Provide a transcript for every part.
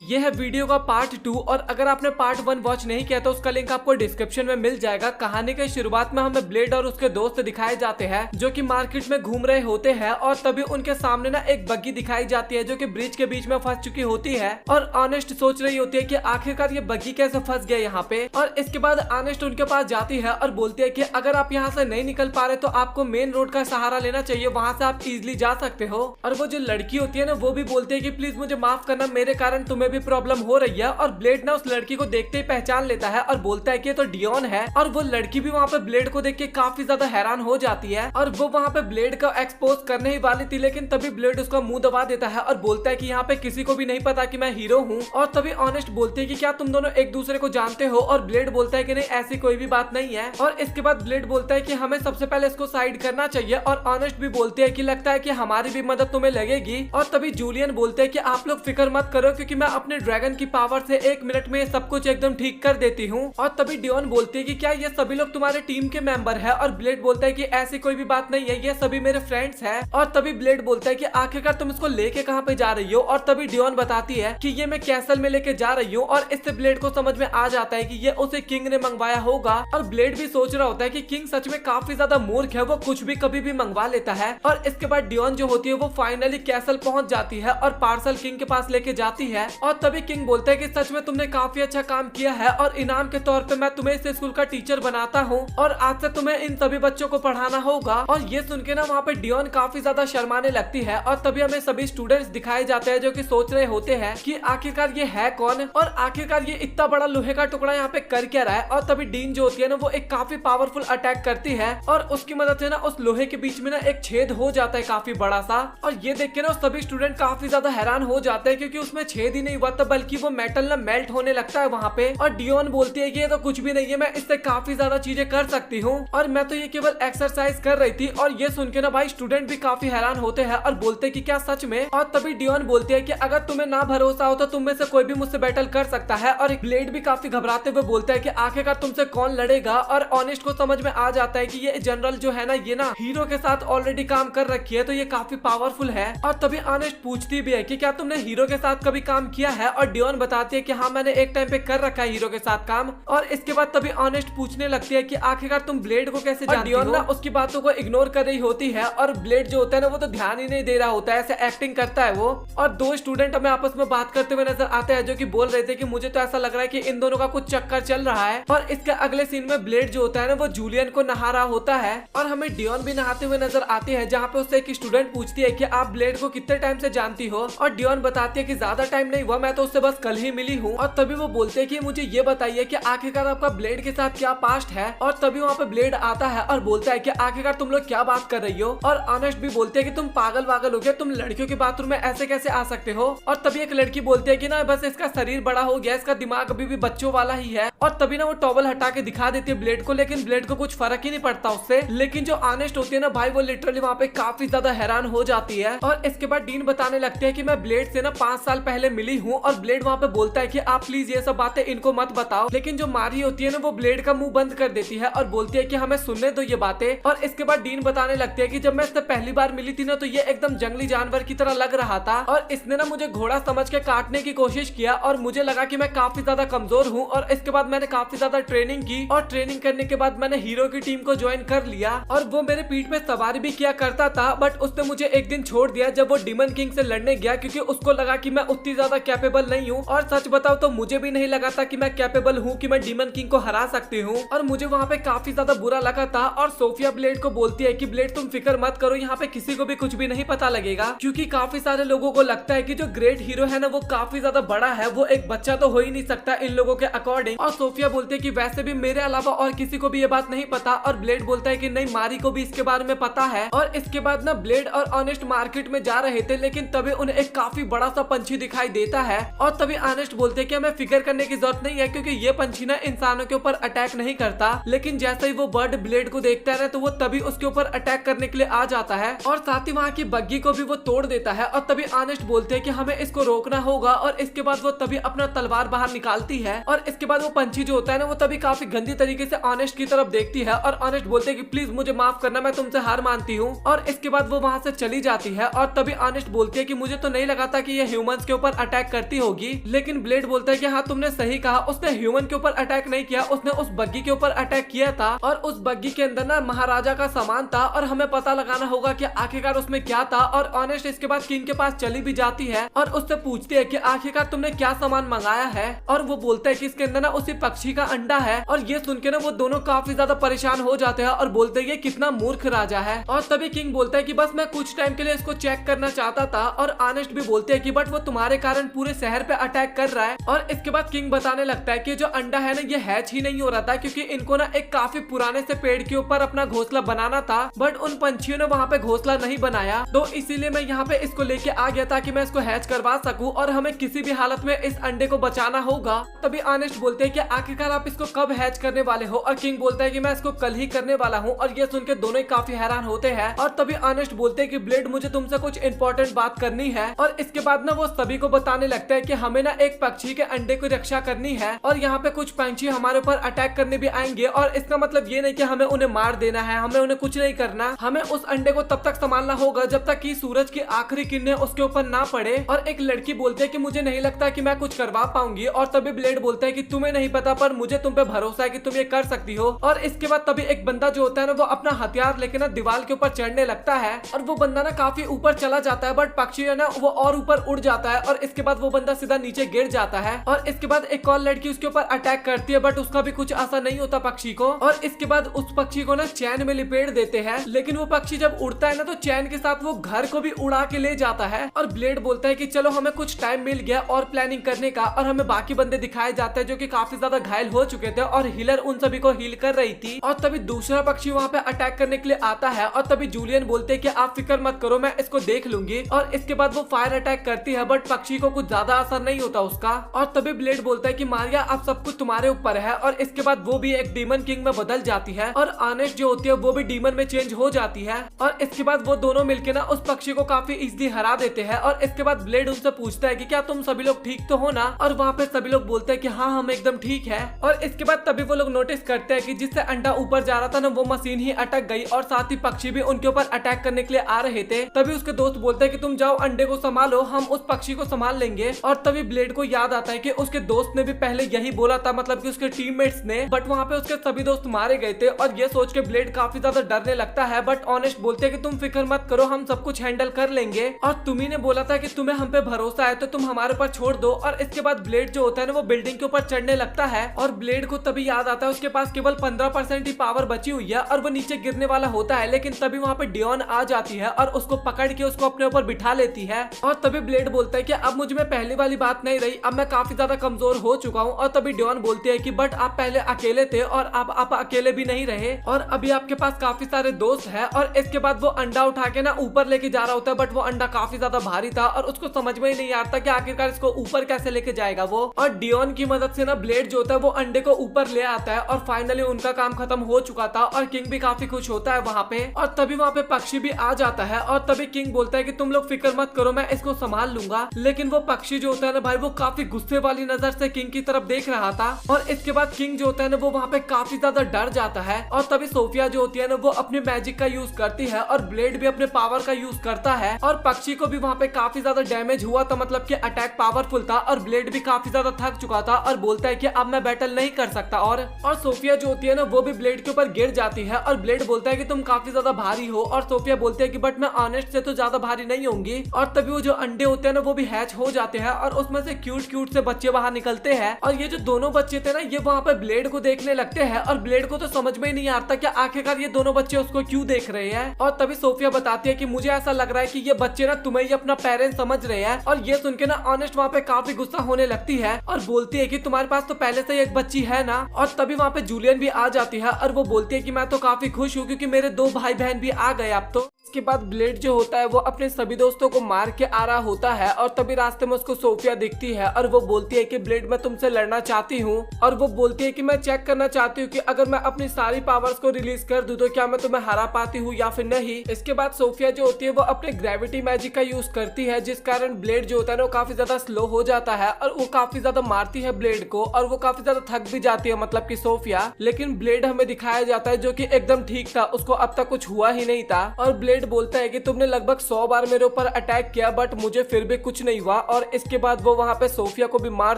ये है वीडियो का पार्ट 2 और अगर आपने पार्ट 1 वॉच नहीं किया तो उसका लिंक आपको डिस्क्रिप्शन में मिल जाएगा। कहानी के शुरुआत में हमें ब्लेड और उसके दोस्त दिखाए जाते हैं जो कि मार्केट में घूम रहे होते हैं और तभी उनके सामने ना एक बग्गी दिखाई जाती है जो कि ब्रिज के बीच में फंस चुकी होती है और ऑनेस्ट सोच रही होती है कि आखिरकार ये बग्गी कैसे फंस गया यहाँ पे। और इसके बाद ऑनेस्ट उनके पास जाती है और बोलती है कि अगर आप यहाँ से नहीं निकल पा रहे तो आपको मेन रोड का सहारा लेना चाहिए, वहाँ से आप इजिली जा सकते हो। और वो जो लड़की होती है ना वो भी बोलती है कि प्लीज मुझे माफ करना, मेरे कारण तुम्हें भी प्रॉब्लम हो रही है। और ब्लेड ना उस लड़की को देखते ही पहचान लेता है और बोलता है कि ये तो डियोन है। और वो लड़की भी वहाँ पे ब्लेड को देख के काफी ज्यादा हैरान हो जाती है और वो वहाँ पे ब्लेड का एक्सपोज करने ही वाली थी, लेकिन तभी ब्लेड उसका मुंह दबा देता है और बोलता है कि यहाँ पे किसी को भी नहीं पता कि मैं हीरो हूँ। और तभी ऑनेस्ट बोलती है कि क्या तुम दोनों एक दूसरे को जानते हो? और ब्लेड बोलता है कि नहीं, ऐसी कोई भी बात नहीं है। और इसके बाद ब्लेड बोलता है कि हमें सबसे पहले इसको साइड करना चाहिए। और ऑनेस्ट भी बोलती है कि लगता है कि हमारी भी मदद तुम्हें लगेगी। और तभी जूलियन बोलते हैं कि आप लोग फिक्र मत करो क्योंकि मैं अपने ड्रैगन की पावर से 1 मिनट में सब कुछ एकदम ठीक कर देती हूँ। और तभी डियोन बोलती है कि क्या ये सभी लोग तुम्हारे टीम के मेंबर है? और ब्लेड बोलता है कि ऐसी कोई भी बात नहीं है, ये सभी मेरे फ्रेंड्स हैं। और तभी ब्लेड बोलता है कि आखिरकार तुम इसको लेके कहाँ पे जा रही हो? और तभी डियोन बताती है कि ये मैं कैसल में लेके जा रही हूँ। और इससे ब्लेड को समझ में आ जाता है कि ये उसे किंग ने मंगवाया होगा। और ब्लेड भी सोच रहा होता है कि किंग सच में काफी ज्यादा मूर्ख है, वो कुछ भी कभी भी मंगवा लेता है। और इसके बाद डियोन जो होती है वो फाइनली कैसल पहुंच जाती है और पार्सल किंग के पास लेके जाती है। और तभी किंग बोलता है कि सच में तुमने काफी अच्छा काम किया है और इनाम के तौर पे मैं तुम्हें इस स्कूल का टीचर बनाता हूँ और आज से तुम्हें इन सभी बच्चों को पढ़ाना होगा। और ये सुन के ना वहाँ पे डियोन काफी ज्यादा शर्माने लगती है। और तभी हमें सभी स्टूडेंट्स दिखाए जाते हैं जो कि सोच रहे होते हैं कि आखिरकार ये है कौन और आखिरकार ये इतना बड़ा लोहे का टुकड़ा यहाँ पे कर क्या रहा है। और तभी डीन जो होती है ना वो एक काफी पावरफुल अटैक करती है और उसकी मदद से ना उस लोहे के बीच में ना एक छेद हो जाता है काफी बड़ा सा। और ये देख के ना सभी स्टूडेंट काफी ज्यादा हैरान हो जाते हैं क्योंकि उसमें छेद ही नहीं हुआ था बल्कि वो मेटल ना मेल्ट होने लगता है वहाँ पे। और डियोन बोलती है कि ये तो कुछ भी नहीं है, मैं इससे काफी ज्यादा चीजें कर सकती हूँ और मैं तो ये केवल एक्सरसाइज कर रही थी। और ये सुन के ना भाई स्टूडेंट भी काफी हैरान होते हैं और बोलते हैं कि क्या सच में? और तभी डियोन बोलती है कि अगर तुम्हें ना भरोसा हो तो तुम में से कोई भी मुझसे बैटल कर सकता है। और ब्लेड भी काफी घबराते हुए बोलता है कि आखिरकार तुमसे कौन लड़ेगा। और ऑनेस्ट को समझ में आ जाता है कि ये जनरल जो है ना ये ना हीरो के साथ ऑलरेडी काम कर रखी है तो ये काफी पावरफुल है। और तभी ऑनेस्ट पूछती भी है कि क्या तुमने हीरो के साथ कभी काम किया है? और डियोन बताती है कि हाँ, मैंने एक टाइम पे कर रखा है हीरो के साथ काम। और इसके बाद तभी ऑनेस्ट पूछने लगती है कि आखिरकार तुम ब्लेड को कैसे जानती हो? डियोन ना उसकी बातों को इग्नोर कर रही होती है और ब्लेड जो होता है ना वो तो ध्यान ही नहीं दे रहा होता है, ऐसे एक्टिंग करता है वो। और दो स्टूडेंट हमें आपस में बात करते हुए नजर आते हैं जो कि बोल रहे थे कि मुझे तो ऐसा लग रहा है कि इन दोनों का कुछ चक्कर चल रहा है। और इसके अगले सीन में ब्लेड जो होता है ना वो जूलियन को नहा रहा होता है और हमें डियोन भी नहाते हुए नजर आती है जहाँ पे उससे एक स्टूडेंट पूछती है कि आप ब्लेड को कितने टाइम से जानती हो? और डियोन बताती है कि ज्यादा टाइम नहीं हुआ, मैं तो उससे बस कल ही मिली हूँ। और तभी वो बोलते हैं कि मुझे ये बताइए कि आखिरकार आपका ब्लेड के साथ क्या पास्ट है? और तभी वहाँ पे ब्लेड आता है और बोलता है कि आखिरकार तुम लोग क्या बात कर रही हो? और ऑनेस्ट भी बोलते हैं कि तुम पागल वागल हो गया, तुम लड़कियों के बाथरूम में ऐसे कैसे आ सकते हो? और तभी एक लड़की बोलती है कि ना बस इसका शरीर बड़ा हो गया, इसका दिमाग अभी भी बच्चों वाला ही है। और तभी ना वो टॉवल हटा के दिखा देती है ब्लेड को, लेकिन ब्लेड को कुछ फर्क ही नहीं पड़ता उससे। लेकिन जो ऑनेस्ट होती है ना भाई वो लिटरली वहाँ पे काफी ज्यादा हैरान हो जाती है। और इसके बाद डीन बताने लगते हैं कि मैं ब्लेड से ना 5 साल पहले मिली हूँ। और ब्लेड वहाँ पे बोलता है कि आप प्लीज ये सब बातें इनको मत बताओ। लेकिन जो मारी होती है ना वो ब्लेड का मुंह बंद कर देती है और बोलती है कि हमें सुनने दो ये बातें। और इसके बाद डीन बताने लगते हैं कि जब मैं इससे पहली बार मिली थी ना तो ये एकदम जंगली जानवर की तरह लग रहा था और इसने ना मुझे घोड़ा समझ के काटने की कोशिश किया और मुझे लगा कि मैं काफी ज्यादा कमजोर हूँ। और इसके बाद मैंने काफी ज्यादा ट्रेनिंग की और ट्रेनिंग करने के बाद मैंने हीरो की टीम को ज्वाइन कर लिया और वो मेरे पीठ पे सवारी भी किया करता था। बट उसने मुझे एक दिन छोड़ दिया जब वो डिमन किंग से लड़ने गया क्योंकि उसको लगा कि मैं उतनी ज्यादा कैपेबल नहीं हूँ। और सच बताओ तो मुझे भी नहीं लगा था कि मैं कैपेबल हूँ कि मैं डिमन किंग को हरा सकती हूँ। और मुझे वहाँ पे काफी ज्यादा बुरा लगा था। और सोफिया ब्लेड को बोलती है कि ब्लेड तुम फिक्र मत करो, यहाँ पे किसी को भी कुछ भी नहीं पता लगेगा क्योंकि काफी सारे लोगों को लगता है कि जो ग्रेट हीरो है ना वो काफी ज्यादा बड़ा है, वो एक बच्चा तो हो ही नहीं सकता इन लोगों के अकॉर्डिंग। और सोफिया बोलती है कि वैसे भी मेरे अलावा और किसी को भी ये बात नहीं पता। और ब्लेड बोलता है कि नहीं, मारी को भी इसके बारे में पता है। और इसके बाद ना ब्लेड और ऑनेस्ट मार्केट में जा रहे थे लेकिन तभी उन्हें एक काफी बड़ा सा पंछी दिखाई देता है। और तभी ऑनेस्ट बोलते हैं कि हमें फिक्र करने की जरूरत नहीं है क्योंकि ये पंछी ना इंसानों के ऊपर अटैक नहीं करता। लेकिन जैसे ही वो बर्ड ब्लेड को देखता है ना तो वो तभी उसके ऊपर अटैक करने के लिए आ जाता है और साथ ही वहाँ की बग्गी को भी वो तोड़ देता है। और तभी ऑनेस्ट बोलते हैं कि हमें इसको रोकना होगा। और इसके बाद वो तभी अपना तलवार बाहर निकालती है और इसके बाद वो पंछी जो होता है ना वो तभी काफी गंदी तरीके से ऑनेस्ट की तरफ देखती है और ऑनेस्ट बोलते हैं कि प्लीज मुझे माफ करना, मैं तुमसे हार मानती हूँ। और इसके बाद वो वहाँ से चली जाती है। और तभी ऑनेस्ट बोलती है कि मुझे तो नहीं लगा था कि ये ह्यूमंस के ऊपर अटैक अटैक करती होगी। लेकिन ब्लेड बोलता है कि हाँ तुमने सही कहा, उसने ह्यूमन के ऊपर अटैक नहीं किया, उसने उस बग्गी के ऊपर अटैक किया था और उस बग्गी के अंदर ना महाराजा का सामान था और हमें पता लगाना होगा कि आखिरकार उसमें क्या था। और ऑनेस्ट इसके बाद किंग के पास चली भी जाती है और उससे पूछती है कि आखिरकार तुमने क्या सामान मंगाया है। और वो बोलता है कि इसके अंदर ना उसी पक्षी का अंडा है। और ये सुन के ना वो दोनों काफी ज्यादा परेशान हो जाते हैं और बोलते हैं कितना मूर्ख राजा है। और तभी किंग बोलता है कि बस मैं कुछ टाइम के लिए इसको चेक करना चाहता था। और ऑनेस्ट भी बोलते हैं कि बट वो तुम्हारे कारण पूरे शहर पे अटैक कर रहा है। और इसके बाद किंग बताने लगता है कि जो अंडा है ना ये हैच ही नहीं हो रहा था, क्योंकि इनको ना एक काफी पुराने से पेड़ के ऊपर अपना घोंसला बनाना था, बट उन पंछियों ने वहाँ पे घोंसला नहीं बनाया। तो इसीलिए मैं यहाँ पे इसको लेके आ गया ताकि मैं इसको हैच करवा सकूं और हमें किसी भी हालत में इस अंडे को बचाना होगा। तभी ऑनेस्ट बोलते हैं कि आखिरकार आप इसको कब हैच करने वाले हो। और किंग बोलता है कि मैं इसको कल ही करने वाला हूँ। और ये सुन के दोनों ही काफी हैरान होते हैं। और तभी ऑनेस्ट बोलते हैं कि ब्लेड मुझे तुमसे कुछ इंपॉर्टेंट बात करनी है। और इसके बाद ना वो सभी को बताने लगता है कि हमें ना एक पक्षी के अंडे की रक्षा करनी है और यहाँ पे कुछ पंछी हमारे ऊपर अटैक करने भी आएंगे। और इसका मतलब ये नहीं कि हमें उन्हें मार देना है, हमें उन्हें कुछ नहीं करना, हमें उस अंडे को तब तक संभालना होगा जब तक कि सूरज की आखिरी किरणें उसके ऊपर ना पड़े। और एक लड़की बोलती है कि मुझे नहीं लगता कि मैं कुछ करवा पाऊंगी। और तभी ब्लेड बोलता है कि तुम्हें नहीं पता पर मुझे तुम पे भरोसा है कि तुम ये कर सकती हो। और इसके बाद तभी एक बंदा जो होता है ना वो अपना हथियार लेके ना दीवार के ऊपर चढ़ने लगता है और वो बंदा ना काफी ऊपर चला जाता है, बट पक्षी है ना वो और ऊपर उड़ जाता है। और इसके बाद वो बंदा सीधा नीचे गिर जाता है। और इसके बाद एक और लड़की उसके ऊपर अटैक करती है, बट उसका भी कुछ असर नहीं होता पक्षी को। और इसके बाद उस पक्षी को ना चैन में लिपेट देते हैं, लेकिन वो पक्षी जब उड़ता है ना तो चैन के साथ वो घर को भी उड़ा के ले जाता है। और ब्लेड बोलता है कि चलो हमें कुछ टाइम मिल गया और प्लानिंग करने का। और हमें बाकी बंदे दिखाए जाते हैं जो कि काफी ज्यादा घायल हो चुके थे और हीलर उन सभी को हील कर रही थी। और तभी दूसरा पक्षी वहाँ पे अटैक करने के लिए आता है। और तभी जूलियन बोलते हैं कि आप फिक्र मत करो, मैं इसको देख लूंगी। और इसके बाद वो फायर अटैक करती है, बट पक्षी को कुछ ज्यादा असर नहीं होता उसका। और तभी ब्लेड बोलता है कि मारिया अब सब कुछ तुम्हारे ऊपर है। और इसके बाद वो भी एक डीमन किंग में बदल जाती है और ऑनेस्ट जो होती है वो भी डीमन में चेंज हो जाती है। और इसके बाद वो दोनों मिलके ना उस पक्षी को काफी इजीली हरा देते हैं। और इसके बाद ब्लेड उनसे पूछता है कि क्या तुम सभी लोग ठीक तो हो ना। और वहाँ पे सभी लोग बोलते हैं कि हाँ हम एकदम ठीक है। और इसके बाद तभी वो लोग नोटिस करते हैं कि जिससे अंडा ऊपर जा रहा था ना वो मशीन ही अटक गई और साथ ही पक्षी भी उनके ऊपर अटैक करने के लिए आ रहे थे। तभी उसके दोस्त बोलते हैं कि तुम जाओ अंडे को संभालो, हम उस पक्षी को संभाल लेंगे। और तभी ब्लेड को याद आता है कि उसके दोस्त ने भी पहले यही बोला था, मतलब कि उसके टीममेट्स ने, बट वहाँ पे उसके सभी दोस्त मारे गए थे। और ये सोच के ब्लेड काफी ज्यादा डरने लगता है, बट ऑनेस्ट बोलते हैं कि तुम फिक्र मत करो, हम सब कुछ हैंडल कर लेंगे। और तुम्ही ने बोला था कि तुम्हें हम पे भरोसा है तो तुम हमारे ऊपर छोड़ दो। और इसके बाद ब्लेड जो होता है ना वो बिल्डिंग के ऊपर चढ़ने लगता है। और ब्लेड को तभी याद आता है उसके पास केवल 15% ही पावर बची हुई है और वो नीचे गिरने वाला होता है। लेकिन तभी वहाँ पे डियोन आ जाती है और उसको पकड़ के उसको अपने ऊपर बिठा लेती है। और तभी ब्लेड बोलता है कि अब मुझ में पहली वाली बात नहीं रही, अब मैं काफी ज्यादा कमजोर हो चुका हूँ। और तभी डियोन बोलती है कि बट आप पहले अकेले थे और अब आप अकेले भी नहीं रहे और अभी आपके पास काफी सारे दोस्त हैं। और इसके बाद वो अंडा उठा के ना ऊपर लेके जा रहा होता है, बट वो अंडा काफी ज्यादा भारी था और उसको समझ में ही नहीं आता कि आखिरकार इसको ऊपर कैसे लेके जाएगा वो। और डियोन की मदद से ना ब्लेड जो होता है वो अंडे को ऊपर ले आता है और फाइनली उनका काम खत्म हो चुका था और किंग भी काफी खुश होता है वहाँ पे। और तभी वहाँ पे पक्षी भी आ जाता है और तभी किंग बोलता है कि तुम लोग फिक्र मत करो, मैं इसको संभाल लूंगा। लेकिन वो पक्षी जो होता है ना भाई वो काफी गुस्से वाली नजर से किंग की तरफ देख रहा था। और इसके बाद किंग जो होता है ना वो वहाँ पे काफी ज्यादा डर जाता है। और तभी सोफिया जो होती है ना वो अपने मैजिक का यूज करती है और ब्लेड भी अपने पावर का यूज करता है। और पक्षी को भी वहाँ पे काफी ज्यादा डैमेज हुआ था, मतलब कि अटैक पावरफुल था और ब्लेड भी काफी ज्यादा थक चुका था और बोलता है कि अब मैं बैटल नहीं कर सकता। और सोफिया जो होती है ना वो भी ब्लेड के ऊपर गिर जाती है और ब्लेड बोलता है कि तुम काफी ज्यादा भारी हो। और सोफिया बोलती है कि बट मैं ऑनेस्ट से तो ज्यादा भारी नहीं होंगी। और तभी वो जो अंडे होते हैं ना वो भी हैच हो जाते हैं और उसमें से क्यूट से बच्चे बाहर निकलते हैं। और ये जो दोनों बच्चे थे ना ये वहाँ पे ब्लेड को देखने लगते हैं और ब्लेड को तो समझ में ही नहीं आता कि आखिरकार ये दोनों बच्चे उसको क्यों देख रहे हैं। और तभी सोफिया बताती है कि मुझे ऐसा लग रहा है कि ये बच्चे ना तुम्हें ही अपना पेरेंट्स समझ रहे हैं। और ये सुन के ना ऑनेस्ट वहाँ पे काफी गुस्सा होने लगती है और बोलती है कि तुम्हारे पास तो पहले से ही एक बच्ची है ना। और तभी वहाँ पे जूलियन भी आ जाती है और वो बोलती है कि मैं तो काफी खुश हूँ क्योंकि मेरे 2 भाई बहन भी आ गए अब तो। इसके बाद ब्लेड जो होता है वो अपने सभी दोस्तों को मार के आ रहा होता है और तभी रास्ते में उसको सोफिया दिखती है और वो बोलती है कि ब्लेड मैं तुमसे लड़ना चाहती हूँ। और वो बोलती है कि मैं चेक करना चाहती हूँ कि अगर मैं अपनी सारी पावर्स को रिलीज कर दूं तो क्या मैं तुम्हें हरा पाती हूँ या फिर नहीं। इसके बाद सोफिया जो होती है वो अपने ग्रेविटी मैजिक का यूज करती है जिस कारण ब्लेड जो होता है वो काफी ज्यादा स्लो हो जाता है और वो काफी ज्यादा मारती है ब्लेड को और वो काफी ज्यादा थक भी जाती है, मतलब कि सोफिया। लेकिन ब्लेड हमें दिखाया जाता है जो कि एकदम ठीक था, उसको अब तक कुछ हुआ ही नहीं था। और ब्लेड ब्लेड बोलता है कि तुमने लगभग 100 बार मेरे ऊपर अटैक किया बट मुझे फिर भी कुछ नहीं हुआ। और इसके बाद वो वहाँ पे सोफिया को भी मार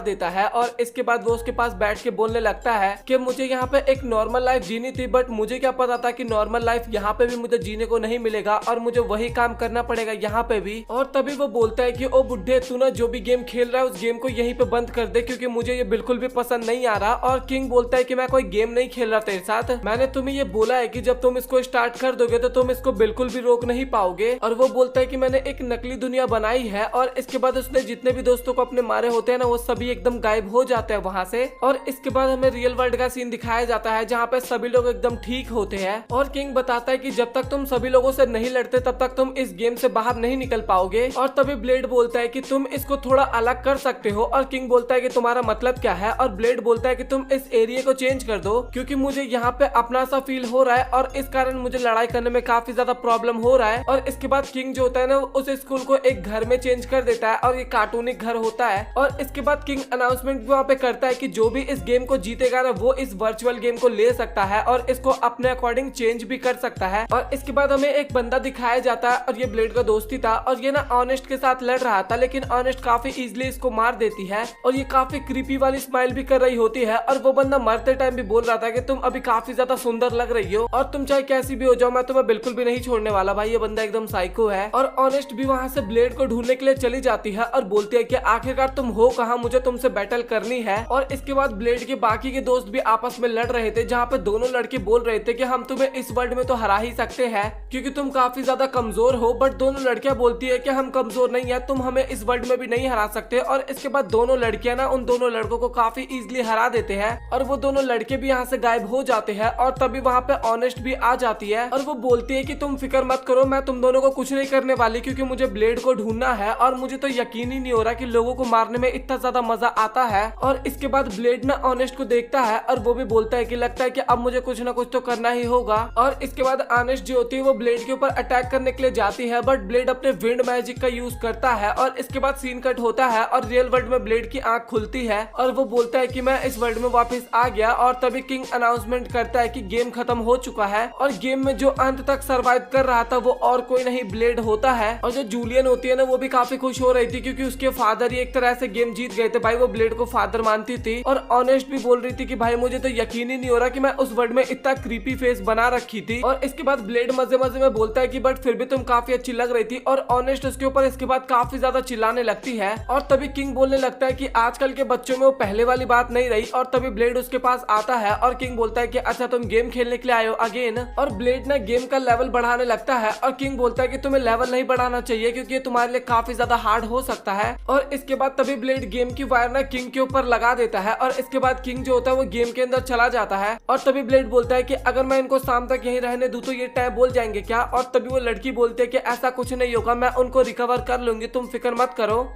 देता है और इसके बाद वो उसके पास बैठ के बोलने लगता है कि मुझे यहाँ पे एक नॉर्मल लाइफ जीनी थी बट मुझे क्या पता था कि नॉर्मल लाइफ यहाँ पे भी मुझे जीने को नहीं मिलेगा और मुझे वही काम करना पड़ेगा यहाँ पे भी। और तभी वो बोलता है कि ओ बुढ़े, तू ना जो भी गेम खेल रहा है उस गेम को यहीं पे बंद कर दे क्योंकि मुझे ये बिल्कुल भी पसंद नहीं आ रहा। और किंग बोलता है कि मैं कोई गेम नहीं खेल रहा तेरे साथ, मैंने तुम्हें ये बोला है कि जब तुम इसको स्टार्ट कर दोगे तो तुम इसको बिल्कुल भी रोक नहीं पाओगे। और वो बोलता है कि मैंने एक नकली दुनिया बनाई है। और इसके बाद उसने जितने भी दोस्तों को अपने मारे होते हैं ना वो सभी एकदम गायब हो जाते हैं वहाँ से। और इसके बाद हमें रियल वर्ल्ड का सीन दिखाया जाता है जहाँ पे सभी लोग एकदम ठीक होते हैं। और किंग बताता है कि जब तक तुम सभी लोगों से नहीं लड़ते तब तक तुम इस गेम से बाहर नहीं निकल पाओगे। और तभी ब्लेड बोलता है कि तुम इसको थोड़ा अलग कर सकते हो। और किंग बोलता है कि तुम्हारा मतलब क्या है। और ब्लेड बोलता है कि तुम इस एरिया को चेंज कर दो क्योंकि मुझे यहाँ पे अपना सा फील हो रहा है और इस कारण मुझे लड़ाई करने में काफी ज्यादा प्रॉब्लम हो रहा है। और इसके बाद किंग जो होता है ना उस स्कूल को एक घर में चेंज कर देता है और ये कार्टूनिक घर होता है। और इसके बाद किंग अनाउंसमेंट भी वहाँ पे करता है कि जो भी इस गेम को जीतेगा ना वो इस वर्चुअल गेम को ले सकता है और इसको अपने अकॉर्डिंग चेंज भी कर सकता है। और इसके बाद हमें एक बंदा दिखाया जाता है और ये ब्लेड का दोस्ती था और ये ना ऑनेस्ट के साथ लड़ रहा था लेकिन ऑनेस्ट काफी इजीली इसको मार देती है और ये काफी क्रीपी वाली स्माइल भी कर रही होती है। और वो बंदा मरते टाइम भी बोल रहा था कि तुम अभी काफी ज्यादा सुंदर लग रही हो और तुम चाहे कैसी भी हो जाओ मैं तुम्हें बिल्कुल भी नहीं छोड़ने वाला। भाई ये बंदा एकदम साइको है। और ऑनेस्ट भी वहाँ से ब्लेड को ढूंढने के लिए चली जाती है और बोलती है कि आखिरकार तुम हो कहाँ, मुझे तुमसे बैटल करनी है। और इसके बाद ब्लेड के बाकी के दोस्त भी आपस में लड़ रहे थे जहाँ पे दोनों लड़के बोल रहे थे कि हम तुम्हें इस वर्ल्ड में तो हरा ही सकते हैं क्योंकि तुम काफी ज्यादा कमजोर हो। बट दोनों लड़कियां बोलती है कि हम कमजोर नहीं है, तुम हमें इस वर्ल्ड में भी नहीं हरा सकते। और इसके बाद दोनों लड़कियां ना उन दोनों लड़कों को काफी इजीली हरा देते हैं और वो दोनों लड़के भी यहाँ से गायब हो जाते हैं। और तभी वहाँ पे ऑनेस्ट भी आ जाती है और वो बोलती है कि तुम फिक्र मत करो, मैं तुम दोनों को कुछ नहीं करने वाली क्योंकि मुझे ब्लेड को ढूंढना है और मुझे तो यकीन ही नहीं हो रहा कि लोगों को मारने में इतना ज्यादा मजा आता है। और इसके बाद ब्लेड ना ऑनेस्ट को देखता है और वो भी बोलता है कि लगता है कि अब मुझे कुछ ना कुछ तो करना ही होगा। और इसके बाद ऑनेस्ट जो होती है वो ब्लेड के ऊपर अटैक करने के लिए जाती है बट ब्लेड अपने विंड मैजिक का यूज करता है। और इसके बाद सीन कट होता है और रियल वर्ल्ड में ब्लेड की आंख खुलती है और वो बोलता है कि मैं इस वर्ल्ड में वापस आ गया। और तभी किंग अनाउंसमेंट करता है कि गेम खत्म हो चुका है और गेम में जो अंत तक सरवाइव कर रहा था वो और कोई नहीं ब्लेड होता है। और जो जूलियन होती है ना वो भी काफी खुश हो रही थी क्योंकि उसके फादर ही एक तरह से गेम जीत गए थे। भाई वो ब्लेड को फादर मानती थी। और ऑनेस्ट भी बोल रही थी कि भाई मुझे तो यकीन ही नहीं हो रहा कि मैं उस वर्ल्ड में इतना क्रीपी फेस बना रखी थी। और इसके बाद ब्लेड मजे मजे में बोलता है कि बट फिर भी तुम काफी अच्छी लग रही थी। और ऑनेस्ट उसके ऊपर इसके बाद काफी ज्यादा चिल्लाने लगती है। और तभी किंग बोलने लगता है कि आजकल के बच्चों में वो पहले वाली बात नहीं रही। और तभी ब्लेड उसके पास आता है और किंग बोलता है कि अच्छा तुम गेम खेलने के लिए आए हो अगेन। और ब्लेड ना गेम का लेवल बढ़ाने लगता है और किंग बोलता है कि तुम्हें लेवल नहीं बढ़ाना चाहिए क्योंकि ये तुम्हारे लिए काफी ज्यादा हार्ड हो सकता है। और इसके बाद तभी ब्लेड गेम की वायर ना किंग के ऊपर लगा देता है और इसके बाद किंग जो होता है वो गेम के अंदर चला जाता है। और तभी ब्लेड बोलता है कि अगर मैं इनको शाम तक यहीं रहने दूं तो ये टैब बोल जाएंगे क्या। और तभी वो लड़की बोलती है कि ऐसा कुछ नहीं होगा, मैं उनको रिकवर कर लूंगी, तुम फिक्र मत करो।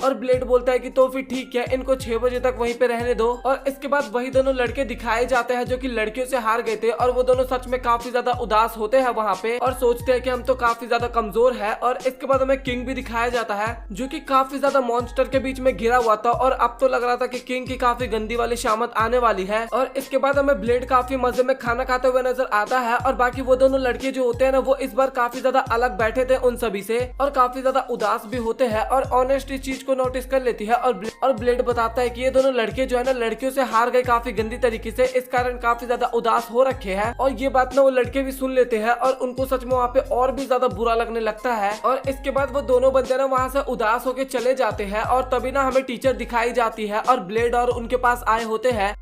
और ब्लेड बोलता है कि तो फिर ठीक है, इनको 6 बजे तक वहीं पे रहने दो। और इसके बाद वही दोनों लड़के दिखाए जाते हैं जो कि लड़कियों से हार गए थे और वो दोनों सच में काफी ज्यादा उदास होते हैं वहाँ पे और सोचते हैं कि हम तो काफी ज्यादा कमजोर है। और इसके बाद हमें किंग भी दिखाया जाता है जो कि काफी ज्यादा मॉन्स्टर के बीच में घिरा हुआ था और अब तो लग रहा था कि किंग की काफी गंदी वाली शामत आने वाली है। और इसके बाद हमें ब्लेड काफी मजे में खाना खाते हुए नजर आता है और बाकी वो दोनों लड़के जो होते हैं ना वो इस बार काफी ज्यादा अलग बैठे थे उन सभी से और काफी ज्यादा उदास भी होते हैं। और ऑनेस्ट इस चीज को नोटिस कर लेती है और ब्लेड बताता है कि ये दोनों लड़के जो है ना लड़कियों से हार गए काफी गंदी तरीके से, इस कारण काफी ज्यादा उदास हो रखे हैं। और ये बात ना वो लड़के भी सुन लेते हैं और उनको सच में वहाँ पे और भी ज्यादा बुरा लगने लगता है। और इसके बाद वो दोनों बंदे ना वहाँ से उदास होके चले जाते हैं और तभी ना हमें टीचर दिखाई जाती है और ब्लेड और उनके पास आए होते हैं